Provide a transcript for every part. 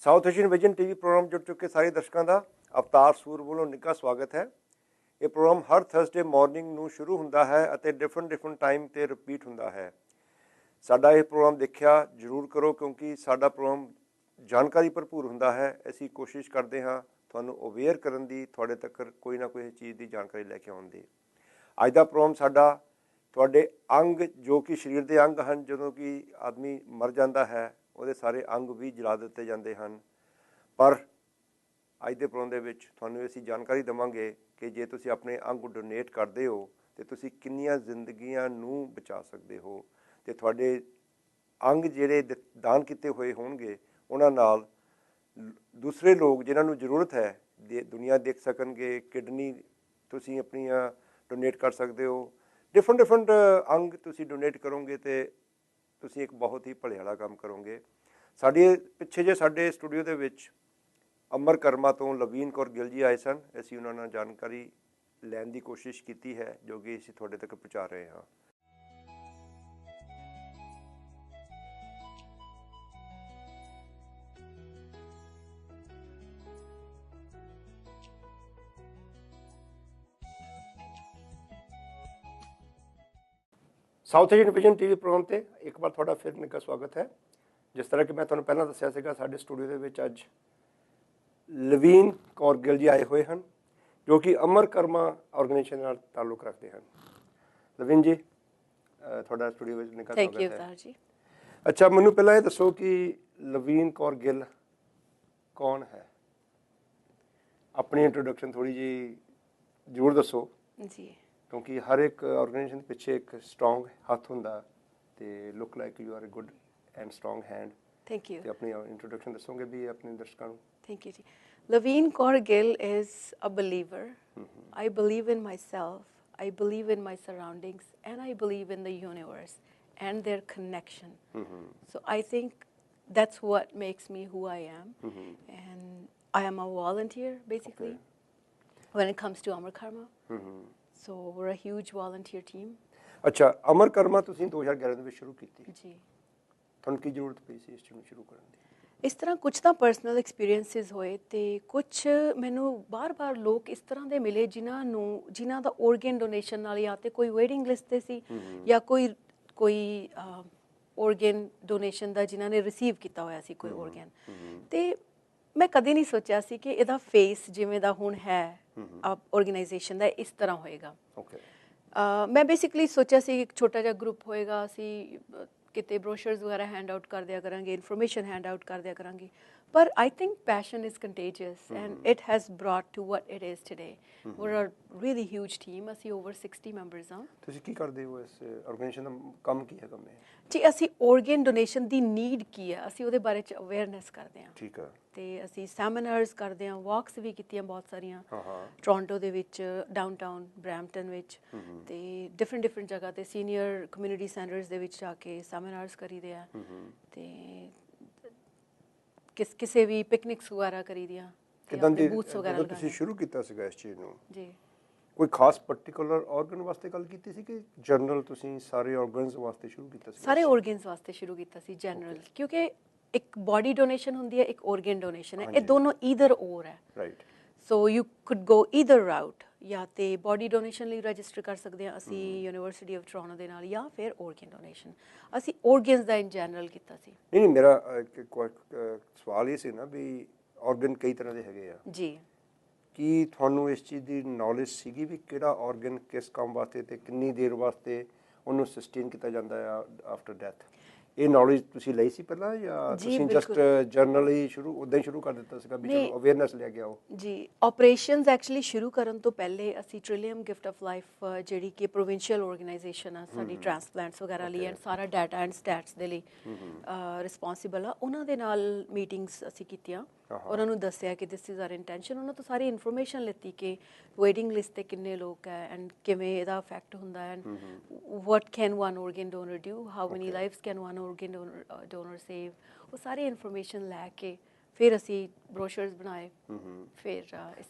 South Asian vision TV programme ਜੁੜ ਚੁੱਕੇ ਸਾਰੇ ਦਰਸ਼ਕਾਂ ਦਾ ਅਵਤਾਰ ਸੂਰ ਵੱਲੋਂ ਨਿੱਘਾ ਸਵਾਗਤ ਹੈ। ਇਹ ਪ੍ਰੋਗਰਾਮ ਹਰ ਥਰਸਡੇ ਮਾਰਨਿੰਗ ਨੂੰ ਸ਼ੁਰੂ ਹੁੰਦਾ ਹੈ ਅਤੇ ਡਿਫਰੈਂਟ ਟਾਈਮ ਤੇ ਰਿਪੀਟ ਹੁੰਦਾ ਹੈ। ਸਾਡਾ ਇਹ ਪ੍ਰੋਗਰਾਮ ਦੇਖਿਆ ਜ਼ਰੂਰ ਕਰੋ ਕਿਉਂਕਿ ਸਾਡਾ ਪ੍ਰੋਗਰਾਮ ਜਾਣਕਾਰੀ ਭਰਪੂਰ ਹੁੰਦਾ ਹੈ। ਅਸੀਂ ਕੋਸ਼ਿਸ਼ ਕਰਦੇ ਹਾਂ ਤੁਹਾਨੂੰ ਅਵੇਅਰ ਕਰਨ ਦੀ, ਤੁਹਾਡੇ ਤੱਕ ਕੋਈ ਨਾ ਕੋਈ ਚੀਜ਼ ਦੀ ਜਾਣਕਾਰੀ ਲੈ ਕੇ ਆਉਣ ਦੀ। ਅੱਜ ਦਾ ਪ੍ਰੋਗਰਾਮ ਸਾਡਾ ਤੁਹਾਡੇ ਅੰਗ ਜੋ ਕਿ ਸਰੀਰ ਦੇ ਅੰਗ ਹਨ, ਜਦੋਂ ਕਿ ਆਦਮੀ ਮਰ ਜਾਂਦਾ ਹੈ ਉਹਦੇ ਸਾਰੇ ਅੰਗ ਵੀ ਜਲਾ ਦਿੱਤੇ ਜਾਂਦੇ ਹਨ। ਪਰ ਅੱਜ ਦੇ ਪ੍ਰੋਗਰਾਮ ਦੇ ਵਿੱਚ ਤੁਹਾਨੂੰ ਅਸੀਂ ਜਾਣਕਾਰੀ ਦੇਵਾਂਗੇ ਕਿ ਜੇ ਤੁਸੀਂ ਆਪਣੇ ਅੰਗ ਡੋਨੇਟ ਕਰਦੇ ਹੋ ਤਾਂ ਤੁਸੀਂ ਕਿੰਨੀਆਂ ਜ਼ਿੰਦਗੀਆਂ ਨੂੰ ਬਚਾ ਸਕਦੇ ਹੋ ਅਤੇ ਤੁਹਾਡੇ ਅੰਗ ਜਿਹੜੇ ਦਾਨ ਕੀਤੇ ਹੋਏ ਹੋਣਗੇ ਉਹਨਾਂ ਨਾਲ ਦੂਸਰੇ ਲੋਕ ਜਿਨ੍ਹਾਂ ਨੂੰ ਜ਼ਰੂਰਤ ਹੈ ਦੁਨੀਆ ਦੇਖ ਸਕਣਗੇ। ਕਿਡਨੀ ਤੁਸੀਂ ਆਪਣੀਆਂ ਡੋਨੇਟ ਕਰ ਸਕਦੇ ਹੋ। ਡਿਫਰੈਂਟ ਅੰਗ ਤੁਸੀਂ ਡੋਨੇਟ ਕਰੋਗੇ ਅਤੇ ਤੁਸੀਂ ਇੱਕ ਬਹੁਤ ਹੀ ਭਲੇ ਵਾਲਾ ਕੰਮ ਕਰੋਗੇ। ਸਾਡੇ ਪਿੱਛੇ ਜੇ ਸਾਡੇ ਸਟੂਡੀਓ ਦੇ ਵਿੱਚ ਅਮਰ ਕਰਮਾ ਤੋਂ ਲਵੀਨ ਕੌਰ ਗਿੱਲ ਜੀ ਆਏ ਸਨ। ਅਸੀਂ ਉਹਨਾਂ ਨਾਲ ਜਾਣਕਾਰੀ ਲੈਣ ਦੀ ਕੋਸ਼ਿਸ਼ ਕੀਤੀ ਹੈ ਜੋ ਕਿ ਅਸੀਂ ਤੁਹਾਡੇ ਤੱਕ ਪਹੁੰਚਾ ਰਹੇ ਹਾਂ। South Asian vision TV programme 'ਤੇ ਇੱਕ ਵਾਰ ਤੁਹਾਡਾ ਫਿਰ ਨਿੱਘਾ ਸਵਾਗਤ ਹੈ। ਜਿਸ ਤਰ੍ਹਾਂ ਕਿ ਮੈਂ ਤੁਹਾਨੂੰ ਪਹਿਲਾਂ ਦੱਸਿਆ ਸੀਗਾ, ਸਾਡੇ ਸਟੂਡੀਓ ਦੇ ਵਿੱਚ ਅੱਜ ਲਵੀਨ ਕੌਰ ਗਿੱਲ ਜੀ ਆਏ ਹੋਏ ਹਨ ਜੋ ਕਿ ਅਮਰ ਕਰਮਾ ਆਰਗੇਨਾਈਜੇਸ਼ਨ ਨਾਲ ਤਾਲੁਕ ਰੱਖਦੇ ਹਨ। ਲਵੀਨ ਜੀ, ਤੁਹਾਡਾ ਸਟੂਡੀਓ ਵਿੱਚ ਨਿੱਘਾ ਸਵਾਗਤ ਹੈ। ਥੈਂਕ ਯੂ ਜੀ। ਅੱਛਾ, ਮੈਨੂੰ ਪਹਿਲਾਂ ਇਹ ਦੱਸੋ ਕਿ ਲਵੀਨ ਕੌਰ ਗਿੱਲ ਕੌਣ ਹੈ? ਆਪਣੀ ਇੰਟਰੋਡਕਸ਼ਨ ਥੋੜ੍ਹੀ ਜਿਹੀ ਜ਼ਰੂਰ ਦੱਸੋ ਜੀ। ਕਿਉਂਕਿ ਹਰ ਇੱਕ ਆਰਗੇਨਾਈਜੇਸ਼ਨ ਦੇ ਪਿੱਛੇ ਇੱਕ ਸਟਰੋਂਗ ਹੱਥ ਹੁੰਦਾ ਅਤੇ look like you are a good and strong hand. Thank you. ਅਤੇ ਆਪਣੀ ਇੰਟਰੋਡਕਸ਼ਨ ਦੱਸੋਗੇ ਵੀ ਆਪਣੇ ਦਰਸ਼ਕਾਂ ਨੂੰ? ਥੈਂਕ ਯੂ ਜੀ। Laveen Kaur Gill is a believer. I believe in myself, I believe in my surroundings, and I believe in the universe and their connection. So I think that's what makes me who I am. And I am a volunteer, basically, when it comes to Amar Karma. So we're a huge volunteer team. ਅੱਛਾ, ਅਮਰ ਕਰਮਾ ਤੁਸੀਂ 2011 ਦੇ ਵਿੱਚ ਸ਼ੁਰੂ ਕੀਤੀ ਜੀ। ਤੁਹਾਨੂੰ ਕੀ ਜ਼ਰੂਰਤ ਪਈ ਸੀ ਇਸ ਚੀਜ਼ ਨੂੰ ਸ਼ੁਰੂ ਕਰਨ ਦੀ? ਇਸ ਤਰ੍ਹਾਂ ਕੁਝ ਤਾਂ ਪਰਸਨਲ ਐਕਸਪੀਰੀਐਂਸਿਸ ਹੋਏ ਅਤੇ ਕੁਝ ਮੈਨੂੰ ਬਾਰ-ਬਾਰ ਲੋਕ ਇਸ ਤਰ੍ਹਾਂ ਦੇ ਮਿਲੇ ਜਿਨ੍ਹਾਂ ਦਾ ਔਰਗਨ ਡੋਨੇਸ਼ਨ ਨਾਲ ਜਾਂ ਤਾਂ ਕੋਈ ਵੇਟਿੰਗ ਲਿਸਟ 'ਤੇ ਸੀ ਜਾਂ ਕੋਈ ਔਰਗਨ ਡੋਨੇਸ਼ਨ ਦਾ ਜਿਨ੍ਹਾਂ ਨੇ ਰਿਸੀਵ ਕੀਤਾ ਹੋਇਆ ਸੀ ਕੋਈ ਔਰਗਨ। ਅਤੇ ਮੈਂ ਕਦੇ ਨਹੀਂ ਸੋਚਿਆ ਸੀ ਕਿ ਇਹਦਾ ਫੇਸ ਜਿਵੇਂ ਦਾ ਹੁਣ ਹੈ ਔਰਗਨਾਈਜੇਸ਼ਨ ਦਾ ਇਸ ਤਰ੍ਹਾਂ ਹੋਏਗਾ। ਮੈਂ ਬੇਸਿਕਲੀ ਸੋਚਿਆ ਸੀ ਇੱਕ ਛੋਟਾ ਜਿਹਾ ਗਰੁੱਪ ਹੋਏਗਾ, ਅਸੀਂ ਕਿਤੇ ਬਰੋਸ਼ਰਸ ਵਗੈਰਾ ਹੈਂਡ ਆਊਟ ਕਰ ਦਿਆ ਕਰਾਂਗੇ, ਇਨਫੋਰਮੇਸ਼ਨ ਹੈਂਡ ਆਊਟ ਕਰ ਦਿਆ ਕਰਾਂਗੇ। ਪਰ I think passion is contagious and it has brought to what it is today. We're a really huge team. ਅਸੀਂ ਓਵਰ 60 ਮੈਂਬਰਸ ਹਾਂ। ਤੁਸੀਂ ਕੀ ਕਰਦੇ ਹੋ ਇਸ ਆਰਗੇਨਾਈਜੇਸ਼ਨ ਦਾ? ਕੰਮ ਕੀ ਹੈ? ਕੰਮ ਹੈ ਜੀ, ਅਸੀਂ ਔਰਗਨ ਡੋਨੇਸ਼ਨ ਦੀ ਨੀਡ ਕੀ ਹੈ ਅਸੀਂ ਉਹਦੇ ਬਾਰੇ 'ਚ ਅਵੇਅਰਨੈਸ ਕਰਦੇ ਹਾਂ। ਠੀਕ ਹੈ। ਅਤੇ ਅਸੀਂ ਸੈਮੀਨਾਰਸ ਕਰਦੇ ਹਾਂ, ਵਾਕਸ ਵੀ ਕੀਤੀਆਂ ਬਹੁਤ ਸਾਰੀਆਂ ਟੋਰਾਂਟੋ ਦੇ ਵਿੱਚ, ਡਾਊਨਟਾਊਨ ਬਰੈਂਪਟਨ ਵਿੱਚ, ਅਤੇ ਡਿਫਰੈਂਟ ਜਗ੍ਹਾ 'ਤੇ ਸੀਨੀਅਰ ਕਮਿਊਨਿਟੀ ਸੈਂਟਰਸ ਦੇ ਵਿੱਚ ਜਾ ਕੇ ਸੈਮੀਨਾਰਸ ਕਰੀਦੇ ਆ, ਅਤੇ ਕਿਸੇ ਵੀ ਪਿਕਨਿਕਸ ਵਗੈਰਾ ਕਰੀਦੀਆਂ। ਕਿੱਦਾਂ ਦੀ ਜਦੋਂ ਤੁਸੀਂ ਸ਼ੁਰੂ ਕੀਤਾ ਸੀਗਾ ਇਸ ਚੀਜ਼ ਨੂੰ ਜੀ, ਕੋਈ ਖਾਸ ਪਰਟੀਕੂਲਰ ਆਰਗਨ ਵਾਸਤੇ ਗੱਲ ਕੀਤੀ ਸੀ ਕਿ ਜਨਰਲ ਤੁਸੀਂ ਸਾਰੇ ਆਰਗਨਸ ਵਾਸਤੇ ਸ਼ੁਰੂ ਕੀਤਾ ਸੀ? ਸਾਰੇ ਆਰਗਨਸ ਵਾਸਤੇ ਸ਼ੁਰੂ ਕੀਤਾ ਸੀ, ਜਨਰਲ, ਕਿਉਂਕਿ ਇੱਕ ਬਾਡੀ ਡੋਨੇਸ਼ਨ ਹੁੰਦੀ ਹੈ, ਇੱਕ ਆਰਗਨ ਡੋਨੇਸ਼ਨ ਹੈ, ਇਹ ਦੋਨੋਂ ਈਦਰ ਔਰ ਹੈ। Right. So you could go either route, ਜਾਂ ਤੇ ਬਾਡੀ ਡੋਨੇਸ਼ਨ ਲਈ ਰਜਿਸਟਰ ਕਰ ਸਕਦੇ ਹਾਂ ਅਸੀਂ ਯੂਨੀਵਰਸਿਟੀ ਆਫ ਟੋਰਾਂਟੋ ਦੇ ਨਾਲ, ਜਾਂ ਫਿਰ ਆਰਗਨ ਡੋਨੇਸ਼ਨ। ਅਸੀਂ ਆਰਗਨਸ ਦਾ ਇਨ ਜਨਰਲ ਕੀਤਾ ਸੀ। ਨਹੀਂ, ਮੇਰਾ ਸਵਾਲ ਇਹ ਸੀ ਨਾ ਵੀ ਆਰਗਨ ਕਈ ਤਰ੍ਹਾਂ ਦੇ ਹੈਗੇ ਆ ਜੀ। ਕੀ ਤੁਹਾਨੂੰ ਇਸ ਚੀਜ਼ ਦੀ ਨੌਲੇਜ ਸੀਗੀ ਵੀ ਕਿਹੜਾ ਆਰਗਨ ਕਿਸ ਕੰਮ ਵਾਸਤੇ ਅਤੇ ਕਿੰਨੀ ਦੇਰ ਵਾਸਤੇ ਉਹਨੂੰ ਸਸਟੇਨ ਕੀਤਾ ਜਾਂਦਾ ਆ ਆਫਟਰ ਡੈਥ? ਇਹ ਨੌਲੇਜ ਤੁਸੀਂ ਲਈ ਸੀ ਪਹਿਲਾਂ ਜਾਂ ਤੁਸੀਂ ਜਸਟ ਜਰਨਲੀ ਉੱਦਾਂ ਹੀ ਸ਼ੁਰੂ ਕਰ ਦਿੱਤਾ ਸੀਗਾ ਵੀ ਚਲੋ ਅਵੇਅਰਨੈਸ ਲੈ ਕੇ ਆਓ? ਜੀ, ਆਪਰੇਸ਼ਨਸ ਐਕਚੁਅਲੀ ਸ਼ੁਰੂ ਕਰਨ ਤੋਂ ਪਹਿਲੇ ਅਸੀਂ ਟ੍ਰਿਲੀਅਮ ਗਿਫਟ ਆਫ ਲਾਈਫ, ਜਿਹੜੀ ਕਿ ਪ੍ਰੋਵਿੰਸ਼ੀਅਲ ਆਰਗੇਨਾਈਜੇਸ਼ਨ ਆ ਸਾਡੀ ਟ੍ਰਾਂਸਪਲਾਂਟਸ ਵਗੈਰਾ ਲਈ ਐਂਡ ਸਾਰਾ ਡਾਟਾ ਐਂਡ ਸਟੈਟਸ ਦੇ ਲਈ ਰਿਸਪੋਂਸੀਬਲ ਆ, ਉਹਨਾਂ ਦੇ ਨਾਲ ਮੀਟਿੰਗਸ ਅਸੀਂ ਕੀਤੀਆਂ। ਉਹਨਾਂ ਨੂੰ ਦੱਸਿਆ ਕਿ ਦਿਸ ਇਜ਼ ਆਰ ਇੰਟੈਂਸ਼ਨ। ਉਹਨਾਂ ਤੋਂ ਸਾਰੀ ਇਨਫੋਰਮੇਸ਼ਨ ਲਿੱਤੀ ਕਿ ਵੇਟਿੰਗ ਲਿਸਟ 'ਤੇ ਕਿੰਨੇ ਲੋਕ ਹੈ ਐਂਡ ਕਿਵੇਂ ਇਹਦਾ ਇਫੈਕਟ ਹੁੰਦਾ and what can one organ donor do, how many lifes can one organ donor save. ਉਹ ਸਾਰੀ ਇਨਫੋਰਮੇਸ਼ਨ ਲੈ ਕੇ ਫਿਰ ਅਸੀਂ ਬਰੋਸ਼ਰਸ ਬਣਾਏ। ਫਿਰ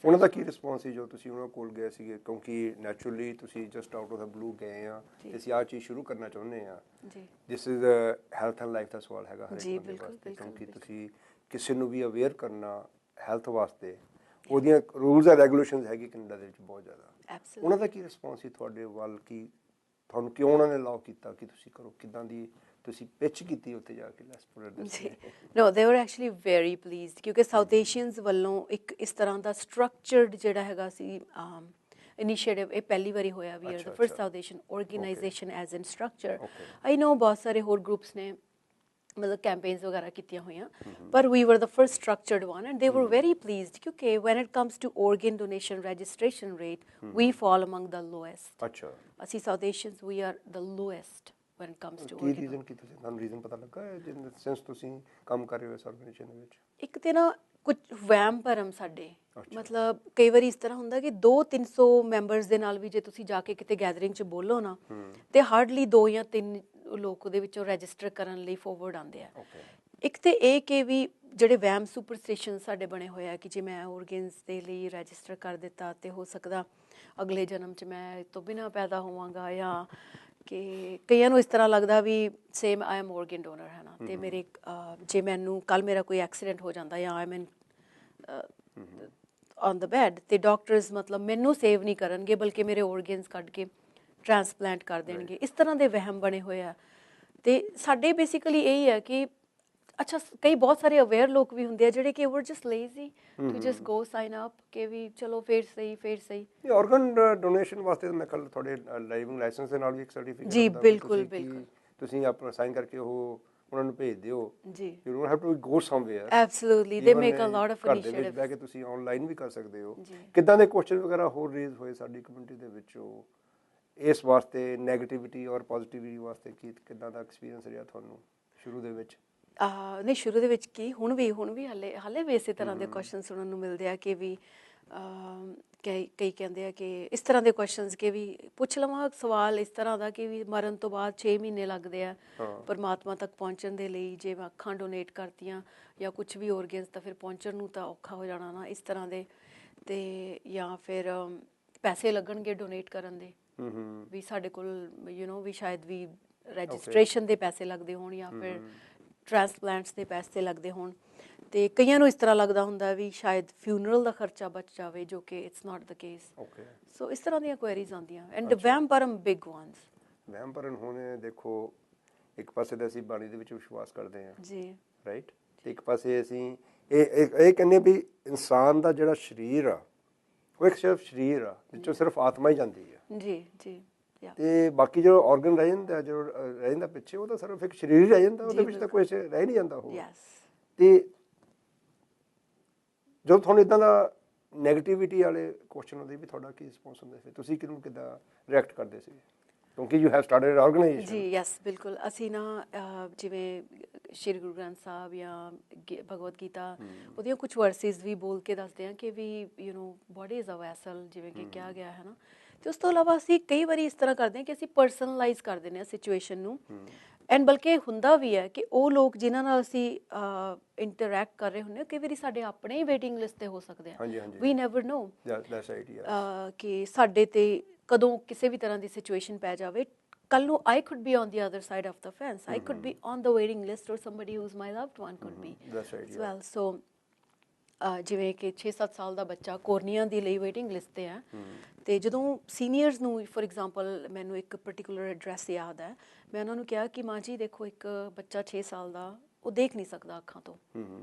ਉਹਨਾਂ ਦਾ ਕੀ ਰਿਸਪੌਂਸ ਸੀ ਜੋ ਤੁਸੀਂ ਉਹਨਾਂ ਕੋਲ ਗਏ ਸੀਗੇ? ਕਿਉਂਕਿ ਨੈਚੁਰਲੀ ਤੁਸੀਂ just out of the blue ਗਏ ਆ ਤੇ ਅਸੀਂ ਆਹ ਚੀਜ਼ ਸ਼ੁਰੂ ਕਰਨਾ ਚਾਹੁੰਦੇ ਆ। This is health and life ਦਾ ਸਵਾਲ ਹੈਗਾ ਹਰ ਇੱਕ ਬੰਦੇ ਵਾਸਤੇ, ਕਿਉਂਕਿ ਤੁਸੀਂ ਕਿਸੇ ਨੂੰ ਵੀ ਅਵੇਅਰ ਕਰਨਾ ਹੈਲਥ ਵਾਸਤੇ, ਉਹਦੀਆਂ ਰੂਲਸ ਐਂਡ ਰੈਗੂਲੇਸ਼ਨਸ ਹੈਗੀ ਕੈਨੇਡਾ ਦੇ ਵਿੱਚ ਬਹੁਤ ਜ਼ਿਆਦਾ। ਉਹਨਾਂ ਦਾ ਕੀ ਰਿਸਪੌਂਸ ਸੀ ਤੁਹਾਡੇ ਵੱਲ, ਕਿ ਤੁਹਾਨੂੰ ਕਿਉਂ ਉਹਨਾਂ ਨੇ ਅਲਾਓ ਕੀਤਾ ਕਿ ਤੁਸੀਂ ਕਰੋ, ਕਿੱਦਾਂ ਦੀ ਤੁਸੀਂ ਪਿਚ ਕੀਤੀ ਉੱਥੇ ਜਾ ਕੇ? ਲੈਟਸ ਪੁੱਟ ਇਟ ਜੀ ਨੋ, ਦੇ ਵਰ ਐਕਚੁਅਲੀ ਵੈਰੀ ਪਲੀਜ਼ਡ, ਕਿਉਂਕਿ ਸਾਊਥ ਏਸ਼ੀਅਨਸ ਵੱਲੋਂ ਇੱਕ ਇਸ ਤਰ੍ਹਾਂ ਦਾ ਸਟਰਕਚਰਡ ਜਿਹੜਾ ਹੈਗਾ ਸੀ ਇਨੀਸ਼ੀਏਟਿਵ, ਇਹ ਪਹਿਲੀ ਵਾਰੀ ਹੋਇਆ। We are the first South Asian organisation as in structure. I know ਬਹੁਤ ਸਾਰੇ ਹੋਰ ਗਰੁੱਪਸ ਨੇ ਮਤਲਬ ਕੈਂਪੇਨਸ ਵਗੈਰਾ ਕੀਤੀਆਂ ਹੋਈਆਂ, ਪਰ we were the first structured one and they were very pleased, ਕਿਉਂਕਿ when it comes to organ donation registration rate, we fall among the lowest। ਅੱਛਾ, ਅਸੀਂ South Asians we are the lowest when it comes to ਕੀ organ reason, ਕੀ ਤੁਸੀਂ ਤੁਹਾਨੂੰ reason ਪਤਾ ਲੱਗਾ ਜਿਨ ਸੈਂਸ ਤੁਸੀਂ ਕੰਮ ਕਰ ਰਹੇ ਹੋ ਇਸ ਆਰਗੇਨਾਈਜੇਸ਼ਨ ਦੇ ਵਿੱਚ? ਇੱਕ ਤੇ ਨਾ ਕੁਝ ਵਹਿਮ ਭਰਮ ਸਾਡੇ, ਮਤਲਬ ਕਈ ਵਾਰੀ ਇਸ ਤਰ੍ਹਾਂ ਹੁੰਦਾ ਕਿ 200-300 ਮੈਂਬਰਸ ਦੇ ਨਾਲ ਵੀ ਜੇ ਤੁਸੀਂ ਜਾ ਕੇ ਕਿਤੇ ਗੈਦਰਿੰਗ 'ਚ ਬੋਲੋ ਨਾ, ਤੇ ਹਾਰਡਲੀ 2 ਜਾਂ 3 ਲੋਕ ਉਹਦੇ ਵਿੱਚੋਂ ਰਜਿਸਟਰ ਕਰਨ ਲਈ ਫੋਰਵਰਡ ਆਉਂਦੇ ਆ। ਇੱਕ ਤੇ ਇਹ ਕਿ ਵੀ ਜਿਹੜੇ ਵਹਿਮ ਸੁਪਰਸਟੀਸ਼ਨ ਸਾਡੇ ਬਣੇ ਹੋਏ ਆ ਕਿ ਜੇ ਮੈਂ ਔਰਗਨਸ ਦੇ ਲਈ ਰਜਿਸਟਰ ਕਰ ਦਿੱਤਾ ਤੇ ਹੋ ਸਕਦਾ ਅਗਲੇ ਜਨਮ 'ਚ ਮੈਂ ਇਹ ਤੋਂ ਬਿਨਾਂ ਪੈਦਾ ਹੋਵਾਂਗਾ, ਜਾਂ ਕਿ ਕਈਆਂ ਨੂੰ ਇਸ ਤਰ੍ਹਾਂ ਲੱਗਦਾ ਵੀ same I am organ donor ਹੈ ਨਾ, ਤੇ ਮੇਰੇ ਜੇ ਮੈਨੂੰ ਕੱਲ੍ਹ ਮੇਰਾ ਕੋਈ ਐਕਸੀਡੈਂਟ ਹੋ ਜਾਂਦਾ ਜਾਂ ਆਈ ਮੀਨ ਔਨ ਦ ਬੈਡ, ਤੇ ਡਾਕਟਰਸ ਮਤਲਬ ਮੈਨੂੰ ਸੇਵ ਨਹੀਂ ਕਰਨਗੇ ਬਲਕਿ ਮੇਰੇ ਔਰਗਨਸ ਕੱਢ ਕੇ ਟ੍ਰਾਂਸਪਲਾਂਟ ਕਰ ਦੇਣਗੇ। ਇਸ ਤਰ੍ਹਾਂ ਦੇ ਵਹਿਮ ਬਣੇ ਹੋਏ ਆ। ਤੇ ਸਾਡੇ ਬੇਸਿਕਲੀ ਇਹੀ ਹੈ ਕਿ ਅੱਛਾ, ਕਈ ਬਹੁਤ ਸਾਰੇ ਅਵੇਅਰ ਲੋਕ ਵੀ ਹੁੰਦੇ ਆ ਜਿਹੜੇ ਕਿ were just lazy to just go sign up, ਕਿ ਵੀ ਚਲੋ ਫੇਰ ਸਹੀ। ਇਹ ਆਰਗਨ ਡੋਨੇਸ਼ਨ ਵਾਸਤੇ ਮੈਂ ਕੱਲ ਤੁਹਾਡੇ ਡਰਾਈਵਿੰਗ ਲਾਇਸੈਂਸ ਦੇ ਨਾਲ ਵੀ ਇੱਕ ਸਰਟੀਫਿਕੇਟ ਜੀ ਬਿਲਕੁਲ, ਤੁਸੀਂ ਆਪਣਾ ਸਾਈਨ ਕਰਕੇ ਉਹ ਉਹਨਾਂ ਨੂੰ ਭੇਜ ਦਿਓ। ਜੀ, you don't have to go somewhere. Absolutely, they make a lot of initiative. ਘਰ ਦੇ ਵਿੱਚ ਬਹਿ ਕੇ ਤੁਸੀਂ ਆਨਲਾਈਨ ਵੀ ਕਰ ਸਕਦੇ ਹੋ। ਕਿੱਦਾਂ ਦੇ ਕੁਐਸਚਨ ਵਗੈਰਾ ਹੋਰ ਰੇਜ਼ ਹੋਏ ਸਾਡੀ ਕਮਿਊਨਿਟੀ ਦੇ ਵਿੱਚੋਂ ਇਸ ਵਾਸਤੇ, ਨੈਗੇਟਿਵਿਟੀ ਔਰ ਪੋਜ਼ਿਟਿਵਿਟੀ ਵਾਸਤੇ? ਕਿੱਦਾਂ ਦਾ ਐਕਸਪੀਰੀਅੰਸ ਰਿਹਾ ਤੁਹਾਨੂੰ ਸ਼ੁਰੂ ਦੇ ਵਿੱਚ? ਨਹੀਂ, ਸ਼ੁਰੂ ਦੇ ਵਿੱਚ ਕੀ, ਹੁਣ ਵੀ ਹਾਲੇ ਵੀ ਇਸੇ ਤਰ੍ਹਾਂ ਦੇ ਕੁਐਸਚਨ ਸੁਣਨ ਨੂੰ ਮਿਲਦੇ ਆ ਕਿ ਵੀ ਕਈ ਕਹਿੰਦੇ ਆ ਕਿ ਇਸ ਤਰ੍ਹਾਂ ਦੇ ਕੁਐਸਚਨਸ ਕਿ ਵੀ ਪੁੱਛ ਲਵਾਂ ਸਵਾਲ ਇਸ ਤਰ੍ਹਾਂ ਦਾ ਕਿ ਵੀ ਮਰਨ ਤੋਂ ਬਾਅਦ 6 ਮਹੀਨੇ ਲੱਗਦੇ ਆ ਪਰਮਾਤਮਾ ਤੱਕ ਪਹੁੰਚਣ ਦੇ ਲਈ, ਜੇ ਮੈਂ ਅੱਖਾਂ ਡੋਨੇਟ ਕਰਤੀਆਂ ਜਾਂ ਕੁਛ ਵੀ ਔਰਗਨਸ ਤਾਂ ਫਿਰ ਪਹੁੰਚਣ ਨੂੰ ਤਾਂ ਔਖਾ ਹੋ ਜਾਣਾ ਨਾ, ਇਸ ਤਰ੍ਹਾਂ ਦੇ। ਤੇ ਜਾਂ ਫਿਰ ਪੈਸੇ ਲੱਗਣਗੇ ਡੋਨੇਟ ਕਰਨ ਦੇ, ਵੀ ਸਾਡੇ ਕੋਲ ਵੀ ਸ਼ਾਇਦ ਵੀ ਰਜਿਸਟ੍ਰੇਸ਼ਨ ਦੇ ਪੈਸੇ ਲੱਗਦੇ ਹੋਣ ਜਾਂ ਫਿਰ ਟ੍ਰਾਂਸਪਲਾਂਟਸ ਦੇ ਪੈਸੇ ਲੱਗਦੇ ਹੋਣ। ਤੇ ਕਈਆਂ ਨੂੰ ਇਸ ਤਰ੍ਹਾਂ ਲੱਗਦਾ ਹੁੰਦਾ ਵੀ ਸ਼ਾਇਦ ਫਿਊਨਰਲ ਦਾ ਖਰਚਾ ਬਚ ਜਾਵੇ, ਜੋ ਕਿ ਇਟਸ ਨਾਟ ਦ ਕੇਸ। ਸੋ ਇਸ ਤਰ੍ਹਾਂ ਦੀਆਂ ਕੁਐਰੀਜ਼ ਆਉਂਦੀਆਂ ਐਂਡ ਵਹਿਮ ਭਰਮ ਬਿਗ ਵਨਸ। ਵਹਿਮ ਭਰਮ ਹੁਣ ਦੇਖੋ, ਇੱਕ ਪਾਸੇ ਤਾਂ ਅਸੀਂ ਬਾਣੀ ਦੇ ਵਿੱਚ ਵਿਸ਼ਵਾਸ ਕਰਦੇ ਹਾਂ ਜੀ, ਰਾਈਟ, ਤੇ ਇੱਕ ਪਾਸੇ ਅਸੀਂ ਇਹ ਕਹਿੰਦੇ ਵੀ ਇਨਸਾਨ ਦਾ ਜਿਹੜਾ ਸਰੀਰ ਆ ਉਹ ਇੱਕ ਸਿਰਫ ਸਰੀਰ ਆ, ਵਿੱਚੋਂ ਸਿਰਫ ਆਤਮਾ ਹੀ ਜਾਂਦੀ ਆ। ਜੀ ਤੇ ਬਾਕੀ ਜੋ ਆਰਗਨ ਰਹਿ ਜਾਂਦਾ ਪਿੱਛੇ, ਉਹ ਤਾਂ ਸਿਰਫ ਇੱਕ ਸਰੀਰ ਹੀ ਰਹਿ ਜਾਂਦਾ, ਉਹਦੇ ਵਿੱਚ ਤਾਂ ਕੁਛ ਰਹਿ ਨਹੀਂ ਜਾਂਦਾ ਉਹ। ਤੇ ਜਦੋਂ ਤੁਹਾਨੂੰ ਇਦਾਂ ਦਾ ਨੈਗੇਟਿਵਿਟੀ ਵਾਲੇ ਕੁਐਸਚਨ ਹੁੰਦੇ ਵੀ ਤੁਹਾਡਾ ਕੀ ਰਿਸਪੌਂਸ ਹੁੰਦਾ ਸੀ? ਤੁਸੀਂ ਕਿਹਨੂੰ ਕਿੱਦਾਂ ਰਿਐਕਟ ਕਰਦੇ ਸੀ? ਕਿਉਂਕਿ ਯੂ ਹੈਵ ਸਟਾਰਟਡ ਆਰਗੇਨਾਈਜੇਸ਼ਨ। ਜੀ ਯੈਸ, ਬਿਲਕੁਲ। ਅਸੀਂ ਨਾ ਜਿਵੇਂ ਸ਼੍ਰੀ ਗੁਰੂ ਗ੍ਰੰਥ ਸਾਹਿਬ ਜਾਂ ਭਗਵਦ ਗੀਤਾ, ਉਹਦੀਆਂ ਕੁਝ ਵਰਸਿਸ ਵੀ ਬੋਲ ਕੇ ਦੱਸਦੇ ਹਾਂ ਕਿ ਵੀ ਬੋਡੀ ਇਜ਼ ਅ ਵੈਸਲ, ਜਿਵੇਂ ਕਿ ਕਿਹਾ ਗਿਆ ਹੈ ਨਾ। ਤੇ ਉਸ ਤੋਂ ਇਲਾਵਾ ਅਸੀਂ ਕਈ ਵਾਰੀ ਇਸ ਤਰ੍ਹਾਂ ਕਰਦੇ ਹਾਂ ਕਿ ਅਸੀਂ ਪਰਸਨਲਾਈਜ਼ ਕਰ ਦਿੰਦੇ ਹਾਂ ਸਿਚੁਏਸ਼ਨ ਨੂੰ, ਐਂਡ ਬਲਕਿ ਹੁੰਦਾ ਵੀ ਹੈ ਕਿ ਉਹ ਲੋਕ ਜਿਨ੍ਹਾਂ ਨਾਲ ਅਸੀਂ ਇੰਟਰੈਕਟ ਕਰ ਰਹੇ ਹੁੰਦੇ ਹਾਂ ਕਈ ਵਾਰੀ ਸਾਡੇ ਆਪਣੇ ਹੀ ਵੇਟਿੰਗ ਲਿਸਟ 'ਤੇ ਹੋ ਸਕਦੇ ਆ। ਵੀ ਨੈਵਰ ਨੋ ਕਿ ਸਾਡੇ 'ਤੇ ਕਦੋਂ ਕਿਸੇ ਵੀ ਤਰ੍ਹਾਂ ਦੀ ਸਿਚੁਏਸ਼ਨ ਪੈ ਜਾਵੇ। ਕੱਲ੍ਹ ਨੂੰ I could be on the other side of the fence. I could be on the waiting list, or somebody who's my loved one could be as well. So ਜਿਵੇਂ ਕਿ 6-7 ਸਾਲ ਦਾ ਬੱਚਾ ਕੋਰਨੀਆ ਦੇ ਲਈ ਵੇਟਿੰਗ ਲਿਸਟ 'ਤੇ ਹੈ, ਅਤੇ ਜਦੋਂ ਸੀਨੀਅਰਸ ਨੂੰ ਫੋਰ ਐਗਜ਼ਾਮਪਲ, ਮੈਨੂੰ ਇੱਕ ਪਰਟੀਕੂਲਰ ਐਡਰੈਸ ਯਾਦ ਹੈ, ਮੈਂ ਉਹਨਾਂ ਨੂੰ ਕਿਹਾ ਕਿ ਮਾਂ ਜੀ ਦੇਖੋ, ਇੱਕ ਬੱਚਾ 6 ਸਾਲ ਦਾ, ਉਹ ਦੇਖ ਨਹੀਂ ਸਕਦਾ ਅੱਖਾਂ ਤੋਂ,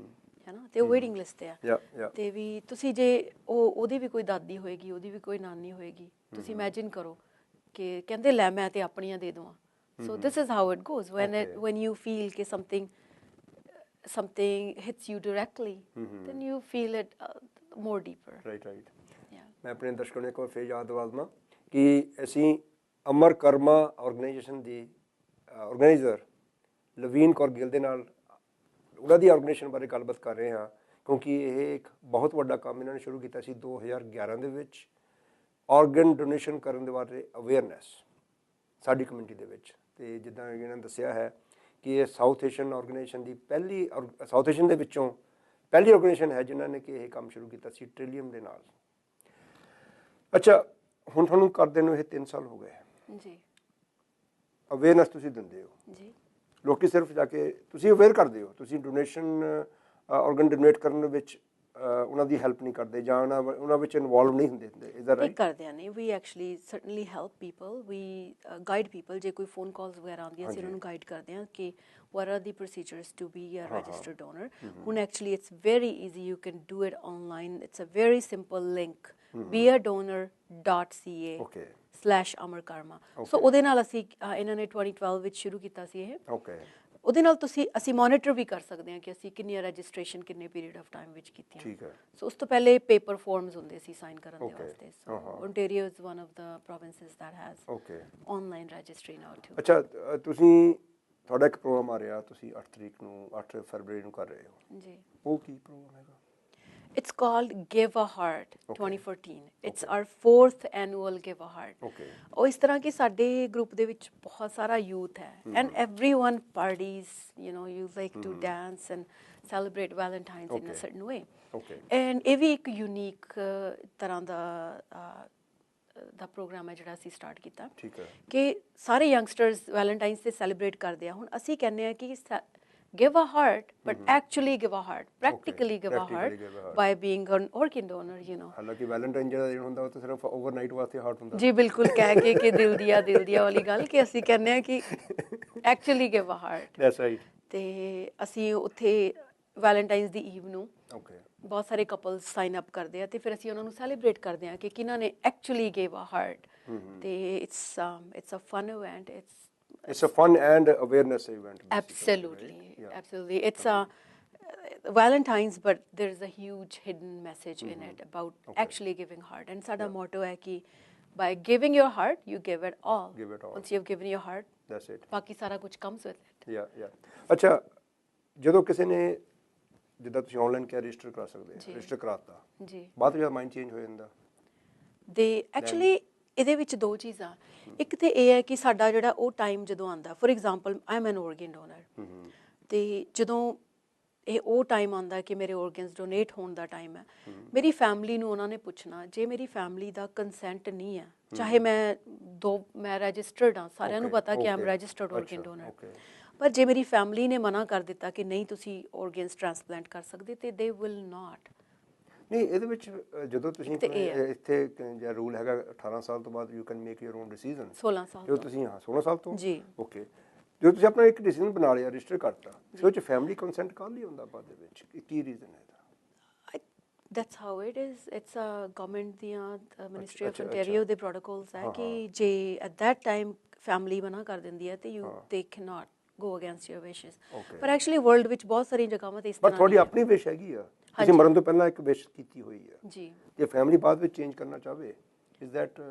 ਹੈ ਨਾ, ਅਤੇ ਉਹ ਵੇਟਿੰਗ ਲਿਸਟ 'ਤੇ ਹੈ। ਅਤੇ ਵੀ ਤੁਸੀਂ ਜੇ ਉਹਦੀ ਵੀ ਕੋਈ ਦਾਦੀ ਹੋਏਗੀ, ਉਹਦੀ ਵੀ ਕੋਈ ਨਾਨੀ ਹੋਏਗੀ, ਤੁਸੀਂ ਇਮੈਜਿਨ ਕਰੋ ਕਿ ਕਹਿੰਦੇ ਲੈ ਮੈਂ ਤੇ ਆਪਣੀਆਂ ਦੇ ਦੇਵਾਂ। So this is how it goes when you feel ਕਿ something hits you directly, then you feel it more deeper. Right. ਮੈਂ ਆਪਣੇ ਦਰਸ਼ਕਾਂ ਨੂੰ ਇੱਕ ਵਾਰ ਫਿਰ ਯਾਦ ਦਿਵਾ ਦੇਵਾਂ ਕਿ ਅਸੀਂ ਅਮਰ ਕਰਮਾ ਆਰਗੇਨਾਈਜੇਸ਼ਨ ਦੀ ਆਰਗੇਨਾਈਜ਼ਰ ਲਵੀਨ ਕੌਰ ਗਿੱਲ ਦੇ ਨਾਲ ਉਹਨਾਂ ਦੀ ਆਰਗੇਨਾਈਜੇਸ਼ਨ ਬਾਰੇ ਗੱਲਬਾਤ ਕਰ ਰਹੇ ਹਾਂ, ਕਿਉਂਕਿ ਇਹ ਇੱਕ ਬਹੁਤ ਵੱਡਾ ਕੰਮ ਇਹਨਾਂ ਨੇ ਸ਼ੁਰੂ ਕੀਤਾ ਸੀ 2011 ਦੇ ਵਿੱਚ, ਆਰਗਨ ਡੋਨੇਸ਼ਨ ਕਰਨ ਦੇ ਬਾਰੇ ਅਵੇਅਰਨੈਸ ਸਾਡੀ ਕਮਿਊਨਿਟੀ ਦੇ ਵਿੱਚ। ਅਤੇ ਜਿੱਦਾਂ ਇਹਨਾਂ ਨੇ ਦੱਸਿਆ ਹੈ ਕਿ ਇਹ ਸਾਊਥ ਏਸ਼ੀਅਨ ਆਰਗੇਨਾਈਜੇਸ਼ਨ ਦੀ ਸਾਊਥ ਏਸ਼ੀਅਨ ਦੇ ਵਿੱਚੋਂ ਪਹਿਲੀ ਆਰਗੇਨਾਈਜੇਸ਼ਨ ਹੈ ਜਿਨ੍ਹਾਂ ਨੇ ਕਿ ਇਹ ਕੰਮ ਸ਼ੁਰੂ ਕੀਤਾ ਸੀ ਟ੍ਰਿਲੀਅਮ ਦੇ ਨਾਲ। ਅੱਛਾ, ਹੁਣ ਤੁਹਾਨੂੰ ਕਰਦੇ ਨੂੰ ਇਹ 3 ਸਾਲ ਹੋ ਗਏ ਜੀ। ਅਵੇਅਰਨੈਸ ਤੁਸੀਂ ਦਿੰਦੇ ਹੋ ਜੀ, ਲੋਕੀ ਸਿਰਫ ਜਾ ਕੇ ਤੁਸੀਂ ਅਵੇਅਰ ਕਰਦੇ ਹੋ, ਤੁਸੀਂ ਡੋਨੇਸ਼ਨ ਆਰਗਨ ਡੋਨੇਟ ਕਰਨ ਵਿੱਚ ਉਹਨਾਂ ਦੀ ਹੈਲਪ ਨਹੀਂ ਕਰਦੇ ਜਾਂ ਉਹਨਾਂ ਵਿੱਚ ਇਨਵੋਲਵ ਨਹੀਂ ਹੁੰਦੇ ਇਜ਼ ਦੈਟ ਨਹੀਂ ਰਾਈਟ? ਕਰਦੇ ਨੇ, ਵੀ ਐਕਚੁਅਲੀ ਸਰਟਨਲੀ ਹੈਲਪ ਪੀਪਲ, ਵੀ ਗਾਈਡ ਪੀਪਲ। ਜੇ ਕੋਈ ਫੋਨ ਕਾਲਸ ਵਗੈਰਾ ਆਉਂਦੀਆਂ ਅਸੀਂ ਉਹਨਾਂ ਨੂੰ ਗਾਈਡ ਕਰਦੇ ਹਾਂ ਕਿ what are the procedures to be a registered donor. ਹੁਣ actually it's very easy, you can do it online, it's a very simple link, beaDonor.ca/Amar Karma. ਸੋ ਉਹਦੇ ਨਾਲ ਅਸੀਂ ਇਹਨਾਂ ਨੇ 2012 ਵਿੱਚ ਸ਼ੁਰੂ ਕੀਤਾ ਸੀ ਇਹ। ਓਕੇ, ਉਹਦੇ ਨਾਲ ਅਸੀਂ ਮੋਨੀਟਰ ਵੀ ਕਰ ਸਕਦੇ ਹਾਂ ਕਿ ਅਸੀਂ ਕਿੰਨੀਆਂ ਰਜਿਸਟ੍ਰੇਸ਼ਨ ਕਿੰਨੇ ਪੀਰੀਅਡ ਆਫ ਟਾਈਮ ਵਿੱਚ ਕੀਤੀਆਂ। ਠੀਕ ਹੈ। ਸੋ ਉਸ ਤੋਂ ਪਹਿਲੇ ਪੇਪਰ ਫਾਰਮਸ ਹੁੰਦੇ ਸੀ ਸਾਈਨ ਕਰਨ ਦੇ Okay. ਵਾਸਤੇ। So Ontario is one of the provinces that has okay. Online registry now too. ਅੱਛਾ, ਤੁਸੀਂ ਤੁਹਾਡਾ ਇੱਕ ਪ੍ਰੋਗਰਾਮ ਆ ਰਿਹਾ, ਤੁਸੀਂ 8 ਤਰੀਕ ਨੂੰ 8 ਫਰਵਰੀ ਨੂੰ ਕਰ ਰਹੇ ਹੋ ਜੀ, ਉਹ ਕੀ ਪ੍ਰੋਗਰਾਮ ਹੈਗਾ? it's called Give a Heart Okay. 2014. It's Okay. our 4th annual Give a Heart. Okay, ਉਹ ਇਸ ਤਰ੍ਹਾਂ ਕਿ ਸਾਡੇ ਗਰੁੱਪ ਦੇ ਵਿੱਚ ਬਹੁਤ ਸਾਰਾ ਯੂਥ ਹੈ and everyone parties, you like to dance and celebrate Valentine's in a Okay. certain way. Okay, and ਇਹ ਵੀ ਇੱਕ ਯੂਨੀਕ ਤਰ੍ਹਾਂ ਦਾ ਪ੍ਰੋਗਰਾਮ ਹੈ ਜਿਹੜਾ ਅਸੀਂ ਸਟਾਰਟ ਕੀਤਾ ਠੀਕ ਹੈ। ਕਿ ਸਾਰੇ ਯੰਗਸਟਰਸ ਵੈਲੈਂਟਾਈਨਸ ਤੇ ਸੈਲੀਬ੍ਰੇਟ ਕਰਦੇ ਆ। ਹੁਣ ਅਸੀਂ ਕਹਿੰਦੇ ਆ ਕਿ give a heart but actually give a heart, practically give a Practically heart give a heart. by being an organ donor, ਹਾਲਾਂਕਿ ਵੈਲੈਂਟਾਈਨ ਜਿਹੜਾ ਦਿਨ ਹੁੰਦਾ ਉਹ ਤਾਂ ਸਿਰਫ ਓਵਰਨਾਈਟ ਵਾਸਤੇ ਹਾਰਟ ਹੁੰਦਾ। ਜੀ ਬਿਲਕੁਲ, ਕਹਿ ਕੇ ਕਿ ਦਿਲ ਦੀਆ ਵਾਲੀ ਗੱਲ ਕਿ ਅਸੀਂ ਕਹਿੰਦੇ ਆ ਕਿ actually give a heart। That's right. ਤੇ ਅਸੀਂ ਉੱਥੇ ਵੈਲੈਂਟਾਈਨਸ ਦੀ ਈਵ ਨੂੰ ਓਕੇ, ਬਹੁਤ ਸਾਰੇ ਕਪਲਸ ਸਾਈਨ ਅਪ ਕਰਦੇ ਆ ਤੇ ਫਿਰ ਅਸੀਂ ਉਹਨਾਂ ਨੂੰ ਸੈਲੀਬ੍ਰੇਟ ਕਰਦੇ ਆ ਕਿ ਕਿਹਨਾਂ ਨੇ ਐਕਚੁਅਲੀ ਗਿਵ ਅ ਹਾਰਟ। ਤੇ it's a fun event, it's a fun and awareness event basically, absolutely, right? Yeah. absolutely. It's a Valentine's, but there's a huge hidden message in it about actually giving heart. And sada motto hai ki by giving your heart, you give it all. Give it all. Once you've given your heart, That's it. ਬਾਕੀ ਸਾਰਾ ਕੁਝ comes with it. yeah. ਅੱਛਾ, ਜਦੋਂ ਕਿਸੇ ਨੇ ਜਿੱਦਾਂ ਤੁਸੀਂ online ਕਿਹਾ ਰਜਿਸਟਰ ਕਰਾ ਸਕਦੇ ਜੀ। ਰਜਿਸਟਰ ਕਰਾਤਾ, ਜੀ, ਬਾਅਦ ਵਿੱਚ ਮਾਈਂਡ ਚੇਂਜ ਹੋ ਜਾਂਦਾ? ਦੇ ਐਕਚੁਅਲੀ ਇਹਦੇ ਵਿੱਚ ਦੋ ਚੀਜ਼ਾਂ। ਇੱਕ ਤੇ ਇਹ ਹੈ ਕਿ ਸਾਡਾ ਜਿਹੜਾ ਉਹ ਟਾਈਮ ਜਦੋਂ ਆਉਂਦਾ, for example I M N organ donor, ਤੇ ਜਦੋਂ ਇਹ ਉਹ ਟਾਈਮ ਆਉਂਦਾ ਕਿ ਮੇਰੇ organs ਡੋਨੇਟ ਹੋਣ ਦਾ ਟਾਈਮ ਹੈ, ਮੇਰੀ ਫੈਮਿਲੀ ਨੂੰ ਉਹਨਾਂ ਨੇ ਪੁੱਛਣਾ। ਜੇ ਮੇਰੀ ਫੈਮਿਲੀ ਦਾ ਕੰਸੈਂਟ ਨਹੀਂ ਹੈ, ਚਾਹੇ ਮੈਂ ਰਜਿਸਟਰਡ ਹਾਂ, ਸਾਰਿਆਂ ਨੂੰ ਪਤਾ ਕਿ I M registered organ donor, ਪਰ ਜੇ ਮੇਰੀ ਫੈਮਿਲੀ ਨੇ ਮਨਾ ਕਰ ਦਿੱਤਾ ਕਿ ਨਹੀਂ ਤੁਸੀਂ organs ਟ੍ਰਾਂਸਪਲਾਂਟ ਕਰ ਸਕਦੇ, ਤੇ ਦੇ ਵਿਲ ਨਾਟ। ਨਹੀਂ, ਇਹਦੇ ਵਿੱਚ ਜਦੋਂ ਤੁਸੀਂ ਇੱਥੇ ਜਿਹੜਾ ਰੂਲ ਹੈਗਾ 18 ਸਾਲ ਤੋਂ ਬਾਅਦ you can make your own decision. 16 ਸਾਲ ਜਦੋਂ ਤੁਸੀਂ 16 ਸਾਲ ਤੋਂ ਜੀ, ਓਕੇ, ਜਦੋਂ ਤੁਸੀਂ ਆਪਣਾ ਇੱਕ ਡਿਸੀਜਨ ਬਣਾ ਲਿਆ, ਰਜਿਸਟਰ ਕਰਤਾ, ਫਿਰ ਉਹ 'ਚ ਫੈਮਿਲੀ ਕੰਸੈਂਟ ਕਾਹਦੇ ਲਈ ਹੁੰਦਾ ਬਾਅਦ ਦੇ ਵਿੱਚ? ਕੀ ਰੀਜ਼ਨ ਹੈ ਇਹਦਾ? that's how it is. It's a government ਦੀਆਂ ਮਿਨਿਸਟਰੀ ਆਫ ontario ਦੇ protocols ਹੈ ਕਿ ਜੇ at that time family ਮਨਾ ਕਰ ਦਿੰਦੀ ਹੈ ਤੇ they cannot go against your wishes. ਪਰ ਐਕਚੁਅਲੀ ਵਰਲਡ ਵਿੱਚ ਬਹੁਤ ਸਾਰੀਆਂ ਜਗ੍ਹਾਵਾਂ ਤੇ ਇਸ ਤਰ੍ਹਾਂ ਪਰ ਤੁਹਾਡੀ ਆਪਣੀ ਵਿਸ਼ ਹੈਗੀ ਆ, ਤੁਸੀਂ ਮਰਨ ਤੋਂ ਪਹਿਲਾਂ ਇੱਕ ਵਿਸ਼ ਕੀਤੀ ਹੋਈ ਆ ਜੀ। ਜੇ ਫੈਮਿਲੀ ਬਾਅਦ ਵਿੱਚ ਚੇਂਜ ਕਰਨਾ ਚਾਹਵੇ, ਇਜ਼ ਦੈਟ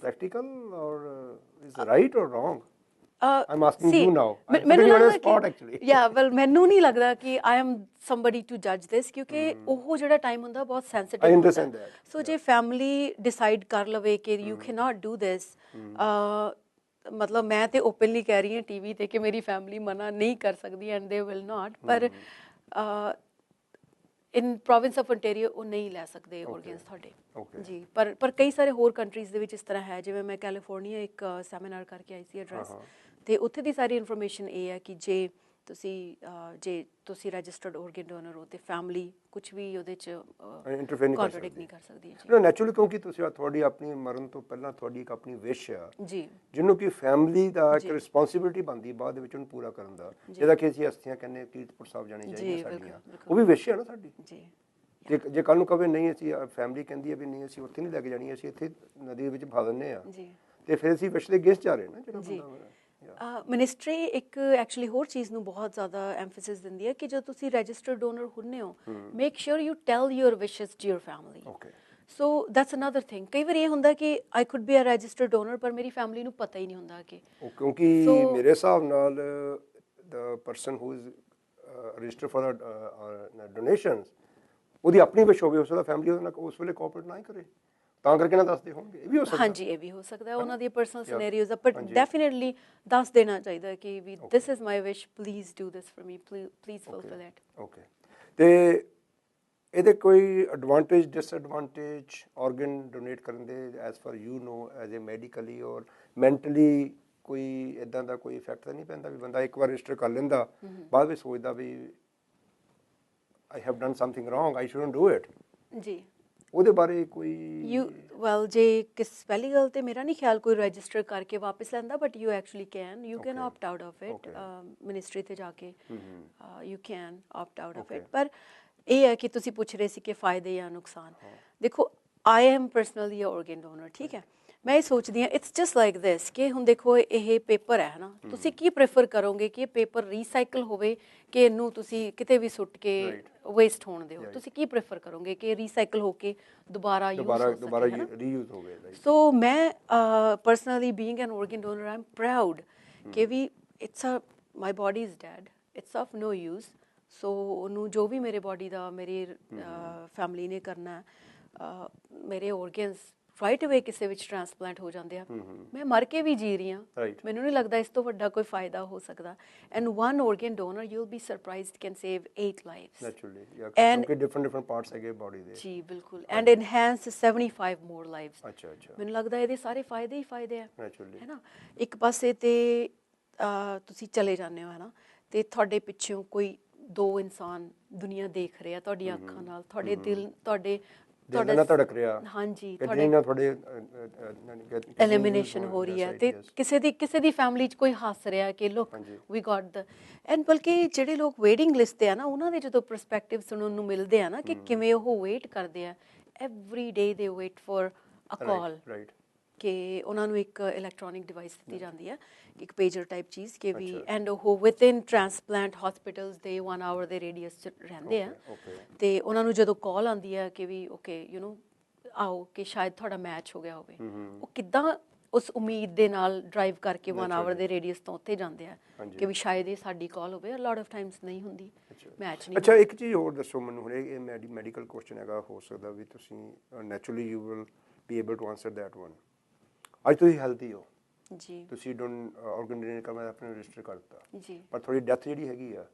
ਪ੍ਰੈਕਟੀਕਲ ਔਰ ਇਜ਼ ਰਾਈਟ ਔਰ wrong? I'm asking you now. ਮੈਨੂੰ on the spot actually. ਮੈਨੂੰ ਨਹੀਂ ਲੱਗਦਾ ਕਿ I am somebody to judge this, ਕਿਉਂਕਿ ਉਹ ਜਿਹੜਾ ਟਾਈਮ ਹੁੰਦਾ ਬਹੁਤ ਸੈਂਸਿਟਿਵ ਹੁੰਦਾ। I understand that. ਸੋ ਜੇ ਫੈਮਿਲੀ ਡਿਸਾਈਡ ਕਰ ਲਵੇ ਕਿ you cannot do this, ਮਤਲਬ ਮੈਂ ਤੇ ਓਪਨਲੀ ਕਹਿ ਰਹੀ ਹਾਂ ਟੀਵੀ ਤੇ ਕਿ ਮੇਰੀ ਫੈਮਿਲੀ ਮਨਾ ਨਹੀਂ ਕਰ ਸਕਦੀ ਐਂਡ ਦੇ ਵਿਲ ਨਾਟ, ਪਰ ਇਨ ਪ੍ਰੋਵਿੰਸ ਆਫ ontario ਉਹ ਨਹੀਂ ਲੈ ਸਕਦੇ organs ਤੁਹਾਡੇ ਜੀ। ਪਰ ਕਈ ਸਾਰੇ ਹੋਰ ਕੰਟਰੀਜ਼ ਦੇ ਵਿੱਚ ਇਸ ਤਰ੍ਹਾਂ ਹੈ, ਜਿਵੇਂ ਮੈਂ ਕੈਲੀਫੋਰਨੀਆ ਇੱਕ ਸੈਮੀਨਾਰ ਕਰਕੇ ਆਈ ਸੀ ਐਡਰੈਸ, ਤੇ ਉੱਥੇ ਦੀ ਸਾਰੀ ਇਨਫੋਰਮੇਸ਼ਨ ਇਹ ਹੈ ਕਿ ਜੇ ਤੁਸੀਂ ਰਜਿਸਟਰਡ organ donor ਹੋ ਤੇ ਫੈਮਿਲੀ ਕੁਝ ਵੀ ਉਹਦੇ 'ਚ ਕੰਟਰਡਿਕਟ ਨਹੀਂ ਕਰ ਸਕਦੀ ਜੀ। ਨੈਚੁਰਲੀ, ਕਿਉਂਕਿ ਤੁਸੀਂ ਤੁਹਾਡੀ ਆਪਣੀ ਮਰਨ ਤੋਂ ਪਹਿਲਾਂ ਤੁਹਾਡੀ ਇੱਕ ਆਪਣੀ ਵਿਸ਼ ਆ ਜੀ, ਜਿਹਨੂੰ ਕਿ ਫੈਮਿਲੀ ਦਾ ਇੱਕ ਰਿਸਪੌਂਸਿਬਿਲਿਟੀ ਬਣਦੀ ਬਾਅਦ ਦੇ ਵਿੱਚ ਉਹਨੂੰ ਪੂਰਾ ਕਰਨ ਦਾ, ਜਿਹਦਾ ਕਿ ਅਸੀਂ ਅਸਥੀਆਂ ਕਹਿੰਦੇ ਕੀਰਤਪੁਰ ਸਾਹਿਬ ਜਾਣੀ ਚਾਹੀਦੀਆਂ ਸਾਡੀਆਂ, ਉਹ ਵੀ ਵਿਸ਼ ਹੈ ਨਾ ਸਾਡੀ ਜੀ। ਜੇ ਕੱਲ ਨੂੰ ਕਵੇ ਨਹੀਂ, ਅਸੀਂ ਫੈਮਿਲੀ ਕਹਿੰਦੀ ਹੈ ਵੀ ਨਹੀਂ ਅਸੀਂ ਉੱਥੇ ਨਹੀਂ ਲੈ ਕੇ ਜਾਣੀ, ਅਸੀਂ ਇੱਥੇ ਨਦੀ ਵਿੱਚ ਪਾ ਦਿੰਦੇ ਆ, ਤੇ ਫਿਰ ਅਸੀਂ ਵਿਸ਼ ਦੇ ਅਗੇਂਸਟ ਜਾ ਰਹੇ ਨਾ ਜਿਹੜਾ ਬੰਦਾ। ਮਿਨਿਸਟਰੀ ਇੱਕ ਐਕਚੁਅਲੀ ਹੋਰ ਚੀਜ਼ ਨੂੰ ਬਹੁਤ ਜ਼ਿਆਦਾ ਐਮਫੈਸਿਸ ਦਿੰਦੀ ਹੈ ਕਿ ਜਦੋਂ ਤੁਸੀਂ ਰਜਿਸਟਰਡ ਡੋਨਰ ਹੁੰਦੇ ਹੋ, make sure you tell your wishes to your family. So that's another thing. ਕਈ ਵਾਰ ਇਹ ਹੁੰਦਾ ਕਿ I could be a registered donor, ਪਰ ਮੇਰੀ ਫੈਮਿਲੀ ਨੂੰ ਪਤਾ ਹੀ ਨਹੀਂ ਹੁੰਦਾ ਕਿ, ਕਿਉਂਕਿ ਮੇਰੇ ਹਿਸਾਬ ਨਾਲ the person who is registered for donations, ਉਹਦੀ ਆਪਣੀ ਵਿਸ਼ ਹੋਵੇ, ਉਸ ਦਾ ਫੈਮਿਲੀ ਉਹਦੇ ਨਾਲ ਉਸ ਵੇਲੇ ਕੋਆਪਰੇਟ ਨਾ ਹੀ ਕਰੇ, ਤਾਂ ਕਰਕੇ ਨਾ ਦੱਸਦੇ ਹੋਣਗੇ। ਇਹ ਵੀ ਹੋ ਸਕਦਾ। ਹਾਂਜੀ, ਇਹ ਵੀ ਹੋ ਸਕਦਾ ਉਹਨਾਂ ਦੀ ਪਰਸਨਲ ਸਿਨੈਰੀਓਜ਼ ਆ, ਬਟ ਡੈਫੀਨਿਟਲੀ ਦੱਸ ਦੇਣਾ ਚਾਹੀਦਾ ਕਿ ਵੀ this is my wish, please do this for me, please fulfil it. Okay, ਤੇ ਇਹਦੇ ਕੋਈ ਐਡਵਾਂਟੇਜ ਡਿਸਐਡਵਾਂਟੇਜ ਆਰਗਨ ਡੋਨੇਟ ਕਰਨ ਦੇ as far you know, as a medically or mentally ਕੋਈ ਇੱਦਾਂ ਦਾ ਕੋਈ ਇਫੈਕਟ ਤਾਂ ਨਹੀਂ ਪੈਂਦਾ ਵੀ ਬੰਦਾ ਇੱਕ ਵਾਰ ਰਜਿਸਟਰ ਕਰ ਲੈਂਦਾ, ਬਾਅਦ ਵਿੱਚ ਸੋਚਦਾ ਵੀ I have done something wrong, I shouldn't do it, ਜੀ ਉਹਦੇ ਬਾਰੇ ਕੋਈ ਯੂ ਵੈਲ ਜੇ ਕਿਸ ਪਹਿਲੀ ਗੱਲ ਤੇ ਮੇਰਾ ਨਹੀਂ ਖਿਆਲ ਕੋਈ ਰਜਿਸਟਰ ਕਰਕੇ ਵਾਪਸ ਲੈਂਦਾ, but you actually can, you can opt out of it, ministry ਤੇ ਜਾ ਕੇ you can opt out of it. ਪਰ ਇਹ ਹੈ ਕਿ ਤੁਸੀਂ ਪੁੱਛ ਰਹੇ ਸੀ ਕਿ ਫਾਇਦੇ ਜਾਂ ਨੁਕਸਾਨ। ਦੇਖੋ I am personally Oregon donor, ਠੀਕ ਹੈ, ਮੈਂ ਇਹ ਸੋਚਦੀ ਹਾਂ ਇਟਸ ਜਸਟ ਲਾਈਕ ਦਿਸ ਕਿ ਹੁਣ ਦੇਖੋ ਇਹ ਪੇਪਰ ਹੈ ਨਾ, ਤੁਸੀਂ ਕੀ ਪ੍ਰੈਫਰ ਕਰੋਗੇ ਕਿ ਇਹ ਪੇਪਰ ਰੀਸਾਈਕਲ ਹੋਵੇ ਕਿ ਇਹਨੂੰ ਤੁਸੀਂ ਕਿਤੇ ਵੀ ਸੁੱਟ ਕੇ ਵੇਸਟ ਹੋਣ ਦਿਓ? ਤੁਸੀਂ ਕੀ ਪ੍ਰੈਫਰ ਕਰੋਗੇ ਕਿ ਰੀਸਾਈਕਲ ਹੋ ਕੇ ਦੁਬਾਰਾ ਯੂਜ਼ ਹੋ ਸਕੇ, ਰੀਯੂਜ਼ ਹੋਵੇ? ਸੋ ਮੈਂ personally being an organ donor I am proud ਕਿ ਵੀ it's a my body is dead, it's of no use. So ਉਹਨੂੰ ਜੋ ਵੀ ਮੇਰੇ ਬੋਡੀ ਦਾ ਮੇਰੀ ਫੈਮਿਲੀ ਨੇ ਕਰਨਾ, ਮੇਰੇ ਔਰਗਨਸ ਰਾਈਟ ਅਵੇ ਕਿਸੇ ਵਿੱਚ ਟ੍ਰਾਂਸਪਲਾਂਟ ਹੋ ਜਾਂਦੇ ਆ, ਮੈਂ ਮਰ ਕੇ ਵੀ ਜੀ ਰਹੀ ਹਾਂ, ਮੈਨੂੰ ਨਹੀਂ ਲੱਗਦਾ ਇਸ ਤੋਂ ਵੱਡਾ ਕੋਈ ਫਾਇਦਾ ਹੋ ਸਕਦਾ। And one Oregon donor you will B surprised can save 8 lives naturally, ਕਿਉਂਕਿ ਡਿਫਰੈਂਟ ਪਾਰਟਸ ਹੈਗੇ ਬਾਡੀ ਦੇ। ਜੀ ਬਿਲਕੁਲ, ਐਂਡ ਇਨਹੈਂਸ 75 ਮੋਰ ਲਾਈਵਸ। ਅੱਛਾ, ਮੈਨੂੰ ਲੱਗਦਾ ਇਹਦੇ ਸਾਰੇ ਫਾਇਦੇ ਹੀ ਫਾਇਦੇ ਆ, ਨੈਚੁਰਲੀ, ਹੈ ਨਾ। ਇੱਕ ਪਾਸੇ ਤੇ ਤੁਸੀਂ ਚਲੇ ਜਾਂਦੇ ਹੋ, ਹੈ ਨਾ, ਤੇ ਤੁਹਾਡੇ ਪਿੱਛੋਂ ਕੋਈ ਦੋ ਇਨਸਾਨ ਦੁਨੀਆ ਦੇਖ ਰਿਹਾ ਤੁਹਾਡੀਆਂ ਅੱਖਾਂ ਨਾਲ, ਤੁਹਾਡੇ ਦਿਲ ਤੁਹਾਡੇ ਨਾਲ ਧੜਕ ਰਿਹਾ, ਹਾਂਜੀ, ਤੁਹਾਡੇ ਐਲੀਮੀਨੇਸ਼ਨ ਹੋ ਰਹੀ ਹੈ, ਤੇ ਕਿਸੇ ਦੀ ਫੈਮਿਲੀ 'ਚ ਕੋਈ ਹੱਸ ਰਿਹਾ ਕਿ look we got the. And ਬਲਕਿ ਜਿਹੜੇ ਲੋਕ ਵੇਟਿੰਗ ਲਿਸਟ ਤੇ ਆ ਨਾ, ਉਹਨਾਂ ਦੇ ਜਦੋਂ ਪਰਸਪੈਕਟਿਵ ਸੁਣਨ ਨੂੰ ਮਿਲਦੇ ਆ ਨਾ ਕਿ ਕਿਵੇਂ ਉਹ ਵੇਟ ਕਰਦੇ ਆ, ਐਵਰੀ ਡੇ ਦੇ ਵੇਟ ਫॉर ਅ ਕਾਲ, ਕਿ ਉਹਨਾਂ ਨੂੰ ਇੱਕ ਇਲੈਕਟ੍ਰੋਨਿਕ ਡਿਵਾਈਸ ਦਿੱਤੀ ਜਾਂਦੀ ਹੈ, ਇੱਕ ਪੇਜਰ ਟਾਈਪ ਚੀਜ਼ ਕਿ ਵੀ, ਐਂਡ ਉਹ ਵਿਦਿਨ ਟ੍ਰਾਂਸਪਲਾਂਟ ਹਸਪੀਟਲਸ ਦੇ 1 ਆਵਰ ਦੇ ਰੇਡੀਅਸ 'ਚ ਰਹਿੰਦੇ ਆ, ਤੇ ਉਹਨਾਂ ਨੂੰ ਜਦੋਂ ਕਾਲ ਆਉਂਦੀ ਹੈ ਕਿ ਵੀ ਓਕੇ ਯੂ ਨੋ ਆਓ ਕਿ ਸ਼ਾਇਦ ਤੁਹਾਡਾ ਮੈਚ ਹੋ ਗਿਆ ਹੋਵੇ, ਉਹ ਕਿੱਦਾਂ ਉਸ ਉਮੀਦ ਦੇ ਨਾਲ ਡਰਾਈਵ ਕਰਕੇ 1 ਆਵਰ ਦੇ ਰੇਡੀਅਸ ਤੋਂ ਉੱਥੇ ਜਾਂਦੇ ਆ ਕਿ ਵੀ ਸ਼ਾਇਦ ਇਹ ਸਾਡੀ ਕਾਲ ਹੋਵੇ। ਲੋਟ ਆਫ ਟਾਈਮਸ ਨਹੀਂ ਹੁੰਦੀ, ਮੈਚ ਨਹੀਂ। ਅੱਛਾ, ਇੱਕ ਚੀਜ਼ ਹੋਰ ਦੱਸੋ ਮੈਨੂੰ, ਹੁਣ ਇਹ ਮੈਡੀਕਲ ਕੁਐਸਚਨ ਹੈਗਾ, ਹੋ ਸਕਦਾ ਵੀ ਤੁਸੀਂ naturally you will be able to answer that one. ਅੱਜ ਤੁਸੀਂ ਹੈਲਥੀ ਹੋ ਜੀ, ਤੁਸੀਂ ਆਰਗਨ ਡੋਨੇਟ ਕਰਨਾ ਆਪਣੇ ਰਜਿਸਟਰ ਕਰਤਾ ਜੀ, ਪਰ ਥੋੜੀ ਡੈਥ ਜਿਹੜੀ ਹੈਗੀ ਆ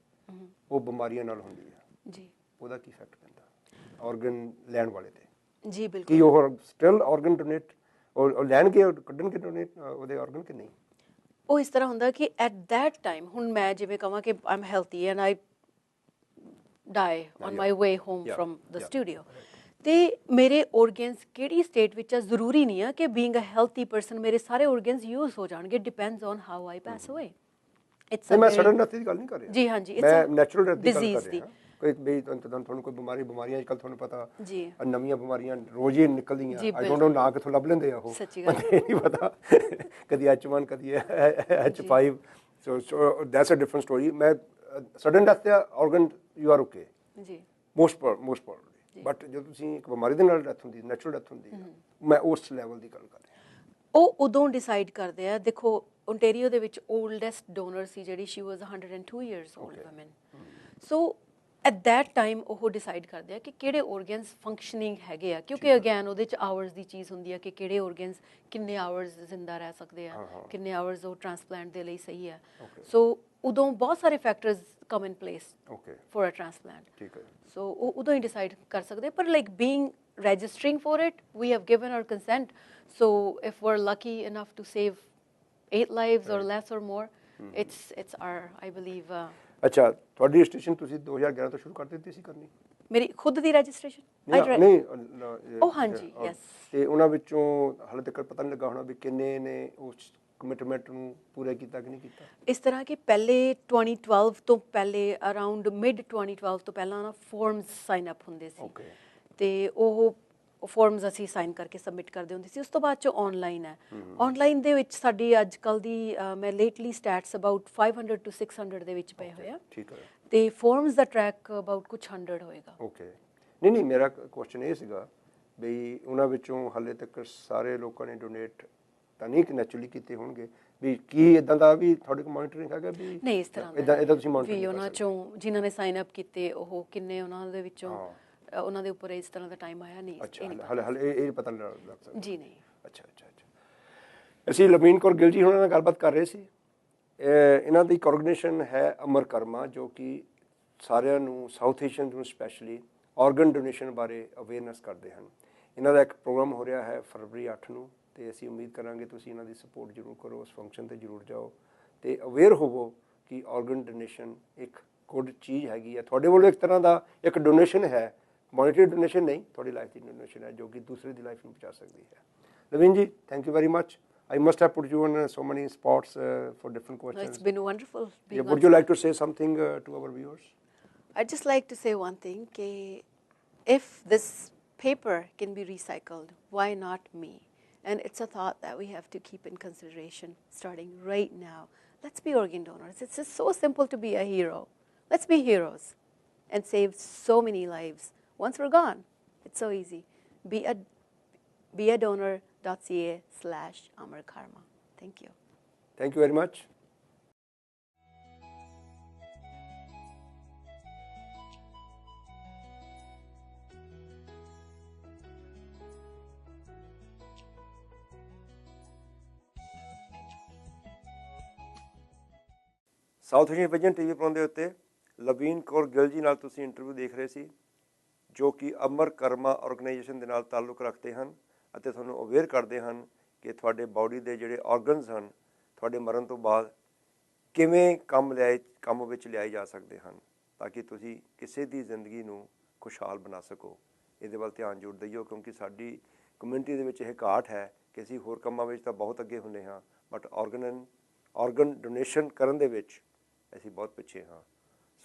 ਉਹ ਬਿਮਾਰੀਆਂ ਨਾਲ ਹੁੰਦੀ ਆ ਜੀ, ਉਹਦਾ ਕੀ ਇਫੈਕਟ ਪੈਂਦਾ ਆਰਗਨ ਲੈਣ ਵਾਲੇ ਤੇ? ਜੀ ਬਿਲਕੁਲ, ਕੀ ਉਹ ਸਟਿਲ ਆਰਗਨ ਡੋਨੇਟ ਉਹ ਲੈਣਗੇ, ਕੱਢਣਗੇ ਡੋਨੇਟ ਉਹਦੇ ਆਰਗਨ ਕਿ ਨਹੀਂ? ਉਹ ਇਸ ਤਰ੍ਹਾਂ ਹੁੰਦਾ ਕਿ ਐਟ ਦੈਟ ਟਾਈਮ, ਹੁਣ ਮੈਂ ਜਿਵੇਂ ਕਹਾਂ ਕਿ I am healthy and I die on my way home from the studio, ਤੇ ਮੇਰੇ ਔਰਗਨਸ ਕਿਹੜੀ ਸਟੇਟ ਵਿੱਚ ਆ, ਜ਼ਰੂਰੀ ਨਹੀਂ ਆ ਕਿ ਬੀਇੰਗ ਅ ਹੈਲਥੀ ਪਰਸਨ ਮੇਰੇ ਸਾਰੇ ਔਰਗਨਸ ਯੂਜ਼ ਹੋ ਜਾਣਗੇ, ਡਿਪੈਂਡਸ ਔਨ ਹਾਊ ਆਈ ਪਾਸ ਅਵੇ। ਇਟਸ ਮੈਂ ਸਡਨ ਡੈਥ ਦੀ ਗੱਲ ਨਹੀਂ ਕਰ ਰਿਹਾ ਜੀ, ਹਾਂਜੀ, ਮੈਂ ਨੈਚੁਰਲ ਡੈਥ ਦੀ ਗੱਲ ਕਰ ਰਿਹਾ। ਕੋਈ ਵੀ ਤੁਹਾਨੂੰ ਕੋਈ ਬਿਮਾਰੀਆਂ ਅੱਜ ਕੱਲ੍ਹ ਤੁਹਾਨੂੰ ਪਤਾ ਜੀ, ਨਵੀਆਂ ਬਿਮਾਰੀਆਂ ਰੋਜ਼ ਹੀ ਨਿਕਲਦੀਆਂ, ਆਈ ਡੋਂਟ ਨੋ ਨਾ ਕਿੱਥੋਂ ਲੱਭ ਲੈਂਦੇ ਆ ਉਹ, ਨਹੀਂ ਪਤਾ, ਕਦੀ H1 ਕਦੀ H5, so that's a different story. ਮੈਂ ਸਡਨ ਡੈਥ ਤੇ ਆਰਗਨ ਯੂ ਆਰ ਓਕੇ ਜੀ, ਮੋਸਟ ਪ੍ਰੋਬਬਲੀ, ਬਟ ਜਦੋਂ ਤੁਸੀਂ ਇੱਕ ਬਿਮਾਰੀ ਦੇ ਨਾਲ ਡੈਥ ਹੁੰਦੀ, ਨੈਚੁਰਲ ਡੈਥ ਹੁੰਦੀ, ਮੈਂ ਉਸ ਲੈਵਲ ਦੀ ਗੱਲ ਕਰ ਰਿਹਾ। ਉਹ ਉਦੋਂ ਡਿਸਾਈਡ ਕਰਦੇ ਆ, ਦੇਖੋ ਓਨਟਾਰੀਓ ਦੇ ਵਿੱਚ ਓਲਡੈਸਟ ਡੋਨਰ ਸੀ ਜਿਹੜੀ, ਸ਼ੀ ਵਾਜ਼ 102 years old woman, so at that time ਉਹ ਡਿਸਾਈਡ ਕਰਦੇ ਆ ਕਿ ਕਿਹੜੇ ਔਰਗਨਸ ਫੰਕਸ਼ਨਿੰਗ ਹੈਗੇ ਆ, ਕਿਉਂਕਿ ਅਗੈਨ ਉਹਦੇ 'ਚ ਆਵਰਸ ਦੀ ਚੀਜ਼ ਹੁੰਦੀ ਆ ਕਿ ਕਿਹੜੇ ਔਰਗਨਸ ਕਿੰਨੇ ਆਵਰਸ ਜ਼ਿੰਦਾ ਰਹਿ ਸਕਦੇ ਆ, ਕਿੰਨੇ ਆਵਰਸ ਉਹ ਟ੍ਰਾਂਸਪਲਾਂਟ ਦੇ ਲਈ ਸਹੀ ਆ। ਸੋ ਉਦੋਂ ਬਹੁਤ ਸਾਰੇ factors come in place for a transplant, ਠੀਕ ਹੈ, ਸੋ ਉਹ ਉਦੋਂ ਹੀ ਡਿਸਾਈਡ ਕਰ ਸਕਦੇ। ਪਰ like being registering for it, we have given our consent, so if we're lucky enough to save 8 lives or less or more, it's our, I believe, ਅੱਛਾ, ਤੁਹਾਡੀ registration ਤੁਸੀਂ 2011 ਤੋਂ ਸ਼ੁਰੂ ਕਰ ਦਿੱਤੀ ਸੀ ਕਰਨੀ? ਮੇਰੀ ਖੁਦ ਦੀ ਰਜਿਸਟ੍ਰੇਸ਼ਨ ਨਹੀਂ, ਉਹ ਹਾਂਜੀ, ਯੈਸ, ਤੇ ਉਹਨਾਂ ਵਿੱਚੋਂ ਹਾਲੇ ਤੱਕ ਪਤਾ ਨਹੀਂ ਲੱਗਾ ਹੋਣਾ ਵੀ ਕਿੰਨੇ ਨੇ ਉਸ ਕਮਿਟਮੈਂਟ ਨੂੰ ਪੂਰਾ ਕੀਤਾ ਕਿ ਨਹੀਂ ਕੀਤਾ? ਇਸ ਤਰ੍ਹਾਂ ਕਿ ਪਹਿਲੇ 2012 ਤੋਂ ਪਹਿਲੇ, ਅਰਾਊਂਡ ਮਿਡ 2012 ਤੋਂ ਪਹਿਲਾਂ ਨਾ ਫਾਰਮਸ ਸਾਈਨ ਅਪ ਹੁੰਦੇ ਸੀ, ਤੇ ਉਹ ਫਾਰਮਸ ਅਸੀਂ ਸਾਈਨ ਕਰਕੇ ਸਬਮਿਟ ਕਰਦੇ ਹੁੰਦੇ ਸੀ। ਉਸ ਤੋਂ ਬਾਅਦ 'ਚੋਂ ਆਨਲਾਈਨ ਹੈ, ਆਨਲਾਈਨ ਦੇ ਵਿੱਚ ਸਾਡੀ ਅੱਜ ਕੱਲ੍ਹ ਦੀ ਮੈਂ ਲੇਟਲੀ ਸਟੈਟਸ ਅਬਾਊਟ 500 to 600 ਦੇ ਵਿੱਚ ਪਏ ਹੋਏ ਆ, ਠੀਕ ਹੈ, ਤੇ ਫਾਰਮਸ ਦਾ ਟਰੈਕ ਅਬਾਊਟ ਕੁਝ 100 ਹੋਏਗਾ। ਓਕੇ, ਨਹੀਂ ਮੇਰਾ ਕੁਐਸਚਨ ਇਹ ਸੀਗਾ ਵੀ ਉਹਨਾਂ ਵਿੱਚੋਂ ਹਾਲੇ ਤੱਕ ਸਾਰੇ ਲੋਕਾਂ ਨੇ ਡੋਨੇਟ ਤਾਂ ਨਹੀਂ ਕਿ ਨੈਚੁਰਲੀ ਕੀਤੇ ਹੋਣਗੇ, ਵੀ ਕੀ ਇਦਾਂ ਦਾ ਵੀ ਤੁਹਾਡੇ ਕੋਲ ਮੋਨੀਟਰਿੰਗ ਹੈਗਾ ਵੀ? ਨਹੀਂ, ਇਸ ਤਰ੍ਹਾਂ ਇਦਾਂ ਤੁਸੀਂ ਮੋਨੀਟਰਿੰਗ ਵੀ ਉਹਨਾਂ ਚੋਂ ਜਿਨ੍ਹਾਂ ਨੇ ਸਾਈਨ ਅਪ ਕੀਤੇ ਉਹ ਕਿੰਨੇ, ਉਹਨਾਂ ਦੇ ਵਿੱਚੋਂ ਉਹਨਾਂ ਦੇ ਉੱਪਰ ਇਸ ਤਰ੍ਹਾਂ ਦਾ ਟਾਈਮ ਆਇਆ ਨਹੀਂ? ਅੱਛਾ, ਹਾਲੇ ਇਹ ਪਤਾ ਨਹੀਂ ਲੱਗ ਸਕਦਾ ਜੀ? ਨਹੀਂ। ਅੱਛਾ, ਅਸੀਂ ਲਵੀਨ ਕੌਰ ਗਿੱਲ ਜੀ ਉਹਨਾਂ ਨਾਲ ਗੱਲਬਾਤ ਕਰ ਰਹੇ ਸੀ। ਇਹਨਾਂ ਦੀ ਇੱਕ ਆਰਗੇਨਾਈਜੇਸ਼ਨ ਹੈ ਅਮਰ ਕਰਮਾ, ਜੋ ਕਿ ਸਾਰਿਆਂ ਨੂੰ, ਸਾਊਥ ਏਸ਼ੀਅਨ ਨੂੰ ਸਪੈਸ਼ਲੀ ਆਰਗਨ ਡੋਨੇਸ਼ਨ ਬਾਰੇ ਅਵੇਅਰਨੈਸ ਕਰਦੇ ਹਨ। ਇਹਨਾਂ ਦਾ ਇੱਕ ਪ੍ਰੋਗਰਾਮ ਹੋ ਰਿਹਾ ਹੈ ਫਰਵਰੀ 8 ਨੂੰ, ਤੇ ਅਸੀਂ ਉਮੀਦ ਕਰਾਂਗੇ ਤੁਸੀਂ ਇਹਨਾਂ ਦੀ ਸਪੋਰਟ ਜ਼ਰੂਰ ਕਰੋ, ਉਸ ਫੰਕਸ਼ਨ 'ਤੇ ਜ਼ਰੂਰ ਜਾਓ, ਤੇ ਅਵੇਅਰ ਹੋਵੋ ਕਿ ਆਰਗਨ ਡੋਨੇਸ਼ਨ ਇੱਕ ਗੁੱਡ ਚੀਜ਼ ਹੈਗੀ ਹੈ। ਤੁਹਾਡੇ ਵੱਲੋਂ ਇੱਕ ਤਰ੍ਹਾਂ ਦਾ ਇੱਕ ਡੋਨੇਸ਼ਨ ਹੈ, ਮੋਨੀਟਰੀ ਡੋਨੇਸ਼ਨ ਨਹੀਂ, ਤੁਹਾਡੀ ਲਾਈਫ ਦੀ ਡੋਨੇਸ਼ਨ ਹੈ ਜੋ ਕਿ ਦੂਸਰੇ ਦੀ ਲਾਈਫ ਨੂੰ ਬਚਾ ਸਕਦੀ ਹੈ। ਨਵੀਨ ਜੀ, thank you very much. I must have put you on so many spots for different No, questions. it's been wonderful being Would on you Spark. like to say something to our viewers? I'd just like to say one thing, if this paper can be recycled, why not me? And it's a thought that we have to keep in consideration starting right now. Let's be organ donors. It's just so simple to be a hero. Let's be heroes and save so many lives. Once we're gone, it's so easy. Be a donor.ca/Amar Karma. Thank you. Thank you very much. South Asian vision TV programme ਦੇ ਉੱਤੇ ਲਵੀਨ ਕੌਰ ਗਿੱਲ ਜੀ ਨਾਲ ਤੁਸੀਂ interview ਦੇਖ ਰਹੇ ਸੀ, ਜੋ ਕਿ ਅਮਰ ਕਰਮਾ organisation ਦੇ ਨਾਲ ਤਾਲੁਕ ਰੱਖਦੇ ਹਨ ਅਤੇ ਤੁਹਾਨੂੰ ਅਵੇਅਰ ਕਰਦੇ ਹਨ ਕਿ ਤੁਹਾਡੇ ਬਾਡੀ ਦੇ ਜਿਹੜੇ ਆਰਗਨਸ ਹਨ ਤੁਹਾਡੇ ਮਰਨ ਤੋਂ ਬਾਅਦ ਕਿਵੇਂ ਕੰਮ ਵਿੱਚ ਲਿਆਏ ਜਾ ਸਕਦੇ ਹਨ, ਤਾਂ ਕਿ ਤੁਸੀਂ ਕਿਸੇ ਦੀ ਜ਼ਿੰਦਗੀ ਨੂੰ ਖੁਸ਼ਹਾਲ ਬਣਾ ਸਕੋ। ਇਹਦੇ ਵੱਲ ਧਿਆਨ ਜ਼ਰੂਰ ਦਿਓ, ਕਿਉਂਕਿ ਸਾਡੀ ਕਮਿਊਨਿਟੀ ਦੇ ਵਿੱਚ ਇਹ ਘਾਟ ਹੈ ਕਿ ਅਸੀਂ ਹੋਰ ਕੰਮਾਂ ਵਿੱਚ ਤਾਂ ਬਹੁਤ ਅੱਗੇ ਹੁੰਦੇ ਹਾਂ, ਬਟ ਆਰਗਨ ਡੋਨੇਸ਼ਨ ਕਰਨ ਦੇ ਵਿੱਚ ਅਸੀਂ ਬਹੁਤ ਪਿੱਛੇ ਹਾਂ।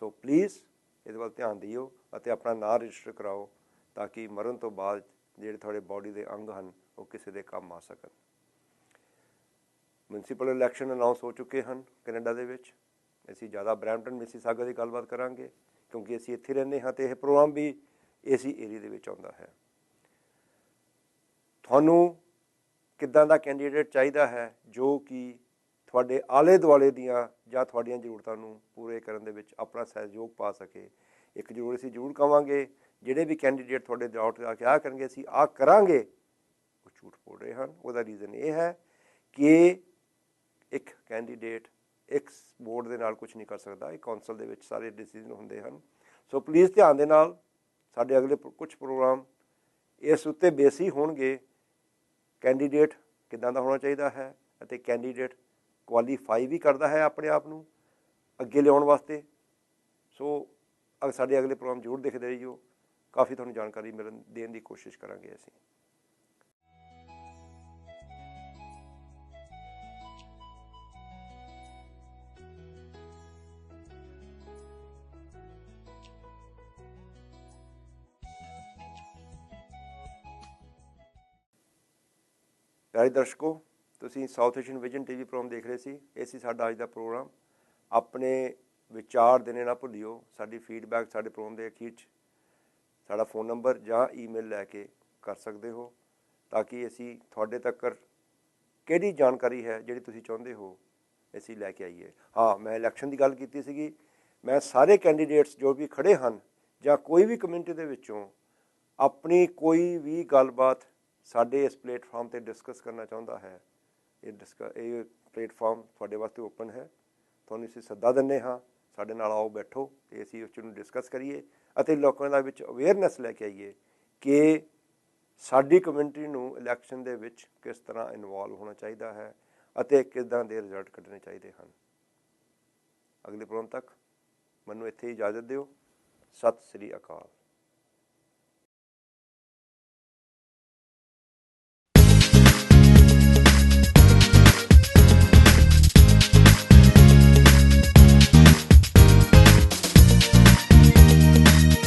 ਸੋ ਪਲੀਜ਼ ਇਹਦੇ ਵੱਲ ਧਿਆਨ ਦਿਓ ਅਤੇ ਆਪਣਾ ਨਾਂ ਰਜਿਸਟਰ ਕਰਾਓ, ਤਾਂ ਕਿ ਮਰਨ ਤੋਂ ਬਾਅਦ ਜਿਹੜੇ ਤੁਹਾਡੇ ਬਾਡੀ ਦੇ ਅੰਗ ਹਨ ਉਹ ਕਿਸੇ ਦੇ ਕੰਮ ਆ ਸਕਣ। ਮਿਊਨਿਸਪਲ ਇਲੈਕਸ਼ਨ ਅਨਾਉਂਸ ਹੋ ਚੁੱਕੇ ਹਨ ਕੈਨੇਡਾ ਦੇ ਵਿੱਚ। ਅਸੀਂ ਜ਼ਿਆਦਾ ਬਰੈਂਪਟਨ ਮਿਸੀਸਾਗਾ ਦੀ ਗੱਲਬਾਤ ਕਰਾਂਗੇ, ਕਿਉਂਕਿ ਅਸੀਂ ਇੱਥੇ ਰਹਿੰਦੇ ਹਾਂ ਅਤੇ ਇਹ ਪ੍ਰੋਗਰਾਮ ਵੀ ਇਸੇ ਏਰੀਏ ਦੇ ਵਿੱਚ ਆਉਂਦਾ ਹੈ। ਤੁਹਾਨੂੰ ਕਿੱਦਾਂ ਦਾ ਕੈਂਡੀਡੇਟ ਚਾਹੀਦਾ ਹੈ ਜੋ ਕਿ ਤੁਹਾਡੇ ਆਲੇ ਦੁਆਲੇ ਦੀਆਂ ਜਾਂ ਤੁਹਾਡੀਆਂ ਜ਼ਰੂਰਤਾਂ ਨੂੰ ਪੂਰੇ ਕਰਨ ਦੇ ਵਿੱਚ ਆਪਣਾ ਸਹਿਯੋਗ ਪਾ ਸਕੇ। ਇੱਕ ਜ਼ਰੂਰ ਅਸੀਂ ਜ਼ਰੂਰ ਕਹਾਂਗੇ, ਜਿਹੜੇ ਵੀ ਕੈਂਡੀਡੇਟ ਤੁਹਾਡੇ ਡਾਊਟ ਆ ਕੇ ਆਹ ਕਰਨਗੇ ਅਸੀਂ ਆਹ ਕਰਾਂਗੇ, ਉਹ ਝੂਠ ਬੋਲ ਰਹੇ ਹਨ। ਉਹਦਾ ਰੀਜ਼ਨ ਇਹ ਹੈ ਕਿ ਇੱਕ ਕੈਂਡੀਡੇਟ ਇੱਕ ਬੋਰਡ ਦੇ ਨਾਲ ਕੁਝ ਨਹੀਂ ਕਰ ਸਕਦਾ, ਇਹ ਕੌਂਸਲ ਦੇ ਵਿੱਚ ਸਾਰੇ ਡਿਸੀਜ਼ਨ ਹੁੰਦੇ ਹਨ। ਸੋ ਪਲੀਜ਼ ਧਿਆਨ ਦੇ ਨਾਲ ਸਾਡੇ ਅਗਲੇ ਕੁਝ ਪ੍ਰੋਗਰਾਮ ਇਸ ਉੱਤੇ ਬੇਸ ਹੀ ਹੋਣਗੇ, ਕੈਂਡੀਡੇਟ ਕਿੱਦਾਂ ਦਾ ਹੋਣਾ ਚਾਹੀਦਾ ਹੈ ਅਤੇ ਕੈਂਡੀਡੇਟ ਕੁਆਲੀਫਾਈ ਵੀ ਕਰਦਾ ਹੈ ਆਪਣੇ ਆਪ ਨੂੰ ਅੱਗੇ ਲਿਆਉਣ ਵਾਸਤੇ। ਸੋ ਸਾਡੇ ਅਗਲੇ ਪ੍ਰੋਗਰਾਮ ਜ਼ਰੂਰ ਦੇਖਦੇ ਰਹੀਓ, ਕਾਫੀ ਤੁਹਾਨੂੰ ਜਾਣਕਾਰੀ ਦੇਣ ਦੀ ਕੋਸ਼ਿਸ਼ ਕਰਾਂਗੇ ਅਸੀਂ। ਪਿਆਰੇ ਦਰਸ਼ਕੋ, ਤੁਸੀਂ South Asian vision TV programme ਦੇਖ ਰਹੇ ਸੀ। ਇਹ ਸੀ ਸਾਡਾ ਅੱਜ ਦਾ ਪ੍ਰੋਗਰਾਮ। ਆਪਣੇ ਵਿਚਾਰ ਦੇਣੇ ਨਾ ਭੁੱਲਿਓ। ਸਾਡੀ ਫੀਡਬੈਕ ਸਾਡੇ ਪ੍ਰੋਗਰਾਮ ਦੇ ਅਖੀਰ 'ਚ ਸਾਡਾ ਫ਼ੋਨ ਨੰਬਰ ਜਾਂ ਈਮੇਲ ਲੈ ਕੇ ਕਰ ਸਕਦੇ ਹੋ, ਤਾਂ ਕਿ ਅਸੀਂ ਤੁਹਾਡੇ ਤੱਕ ਕਿਹੜੀ ਜਾਣਕਾਰੀ ਹੈ ਜਿਹੜੀ ਤੁਸੀਂ ਚਾਹੁੰਦੇ ਹੋ ਅਸੀਂ ਲੈ ਕੇ ਆਈਏ। ਹਾਂ, ਮੈਂ ਇਲੈਕਸ਼ਨ ਦੀ ਗੱਲ ਕੀਤੀ ਸੀਗੀ। ਮੈਂ ਸਾਰੇ ਕੈਂਡੀਡੇਟਸ ਜੋ ਵੀ ਖੜ੍ਹੇ ਹਨ ਜਾਂ ਕੋਈ ਵੀ ਕਮਿਊਨਿਟੀ ਦੇ ਵਿੱਚੋਂ ਆਪਣੀ ਕੋਈ ਵੀ ਗੱਲਬਾਤ ਸਾਡੇ ਇਸ ਪਲੇਟਫਾਰਮ 'ਤੇ ਡਿਸਕਸ ਕਰਨਾ ਚਾਹੁੰਦਾ ਹੈ, ਇਹ ਪਲੇਟਫਾਰਮ ਤੁਹਾਡੇ ਵਾਸਤੇ ਓਪਨ ਹੈ। ਤੁਹਾਨੂੰ ਅਸੀਂ ਸੱਦਾ ਦਿੰਦੇ ਹਾਂ, ਸਾਡੇ ਨਾਲ ਆਓ, ਬੈਠੋ ਅਤੇ ਅਸੀਂ ਉਸ ਨੂੰ ਡਿਸਕਸ ਕਰੀਏ ਅਤੇ ਲੋਕਾਂ ਦੇ ਵਿੱਚ ਅਵੇਅਰਨੈਸ ਲੈ ਕੇ ਆਈਏ ਕਿ ਸਾਡੀ ਕਮਿਊਨਿਟੀ ਨੂੰ ਇਲੈਕਸ਼ਨ ਦੇ ਵਿੱਚ ਕਿਸ ਤਰ੍ਹਾਂ ਇਨਵੋਲਵ ਹੋਣਾ ਚਾਹੀਦਾ ਹੈ ਅਤੇ ਕਿੱਦਾਂ ਦੇ ਰਿਜ਼ਲਟ ਕੱਢਣੇ ਚਾਹੀਦੇ ਹਨ। ਅਗਲੇ ਪ੍ਰੋਗਰਾਮ ਤੱਕ ਮੈਨੂੰ ਇੱਥੇ ਇਜਾਜ਼ਤ ਦਿਓ। ਸਤਿ ਸ੍ਰੀ ਅਕਾਲ।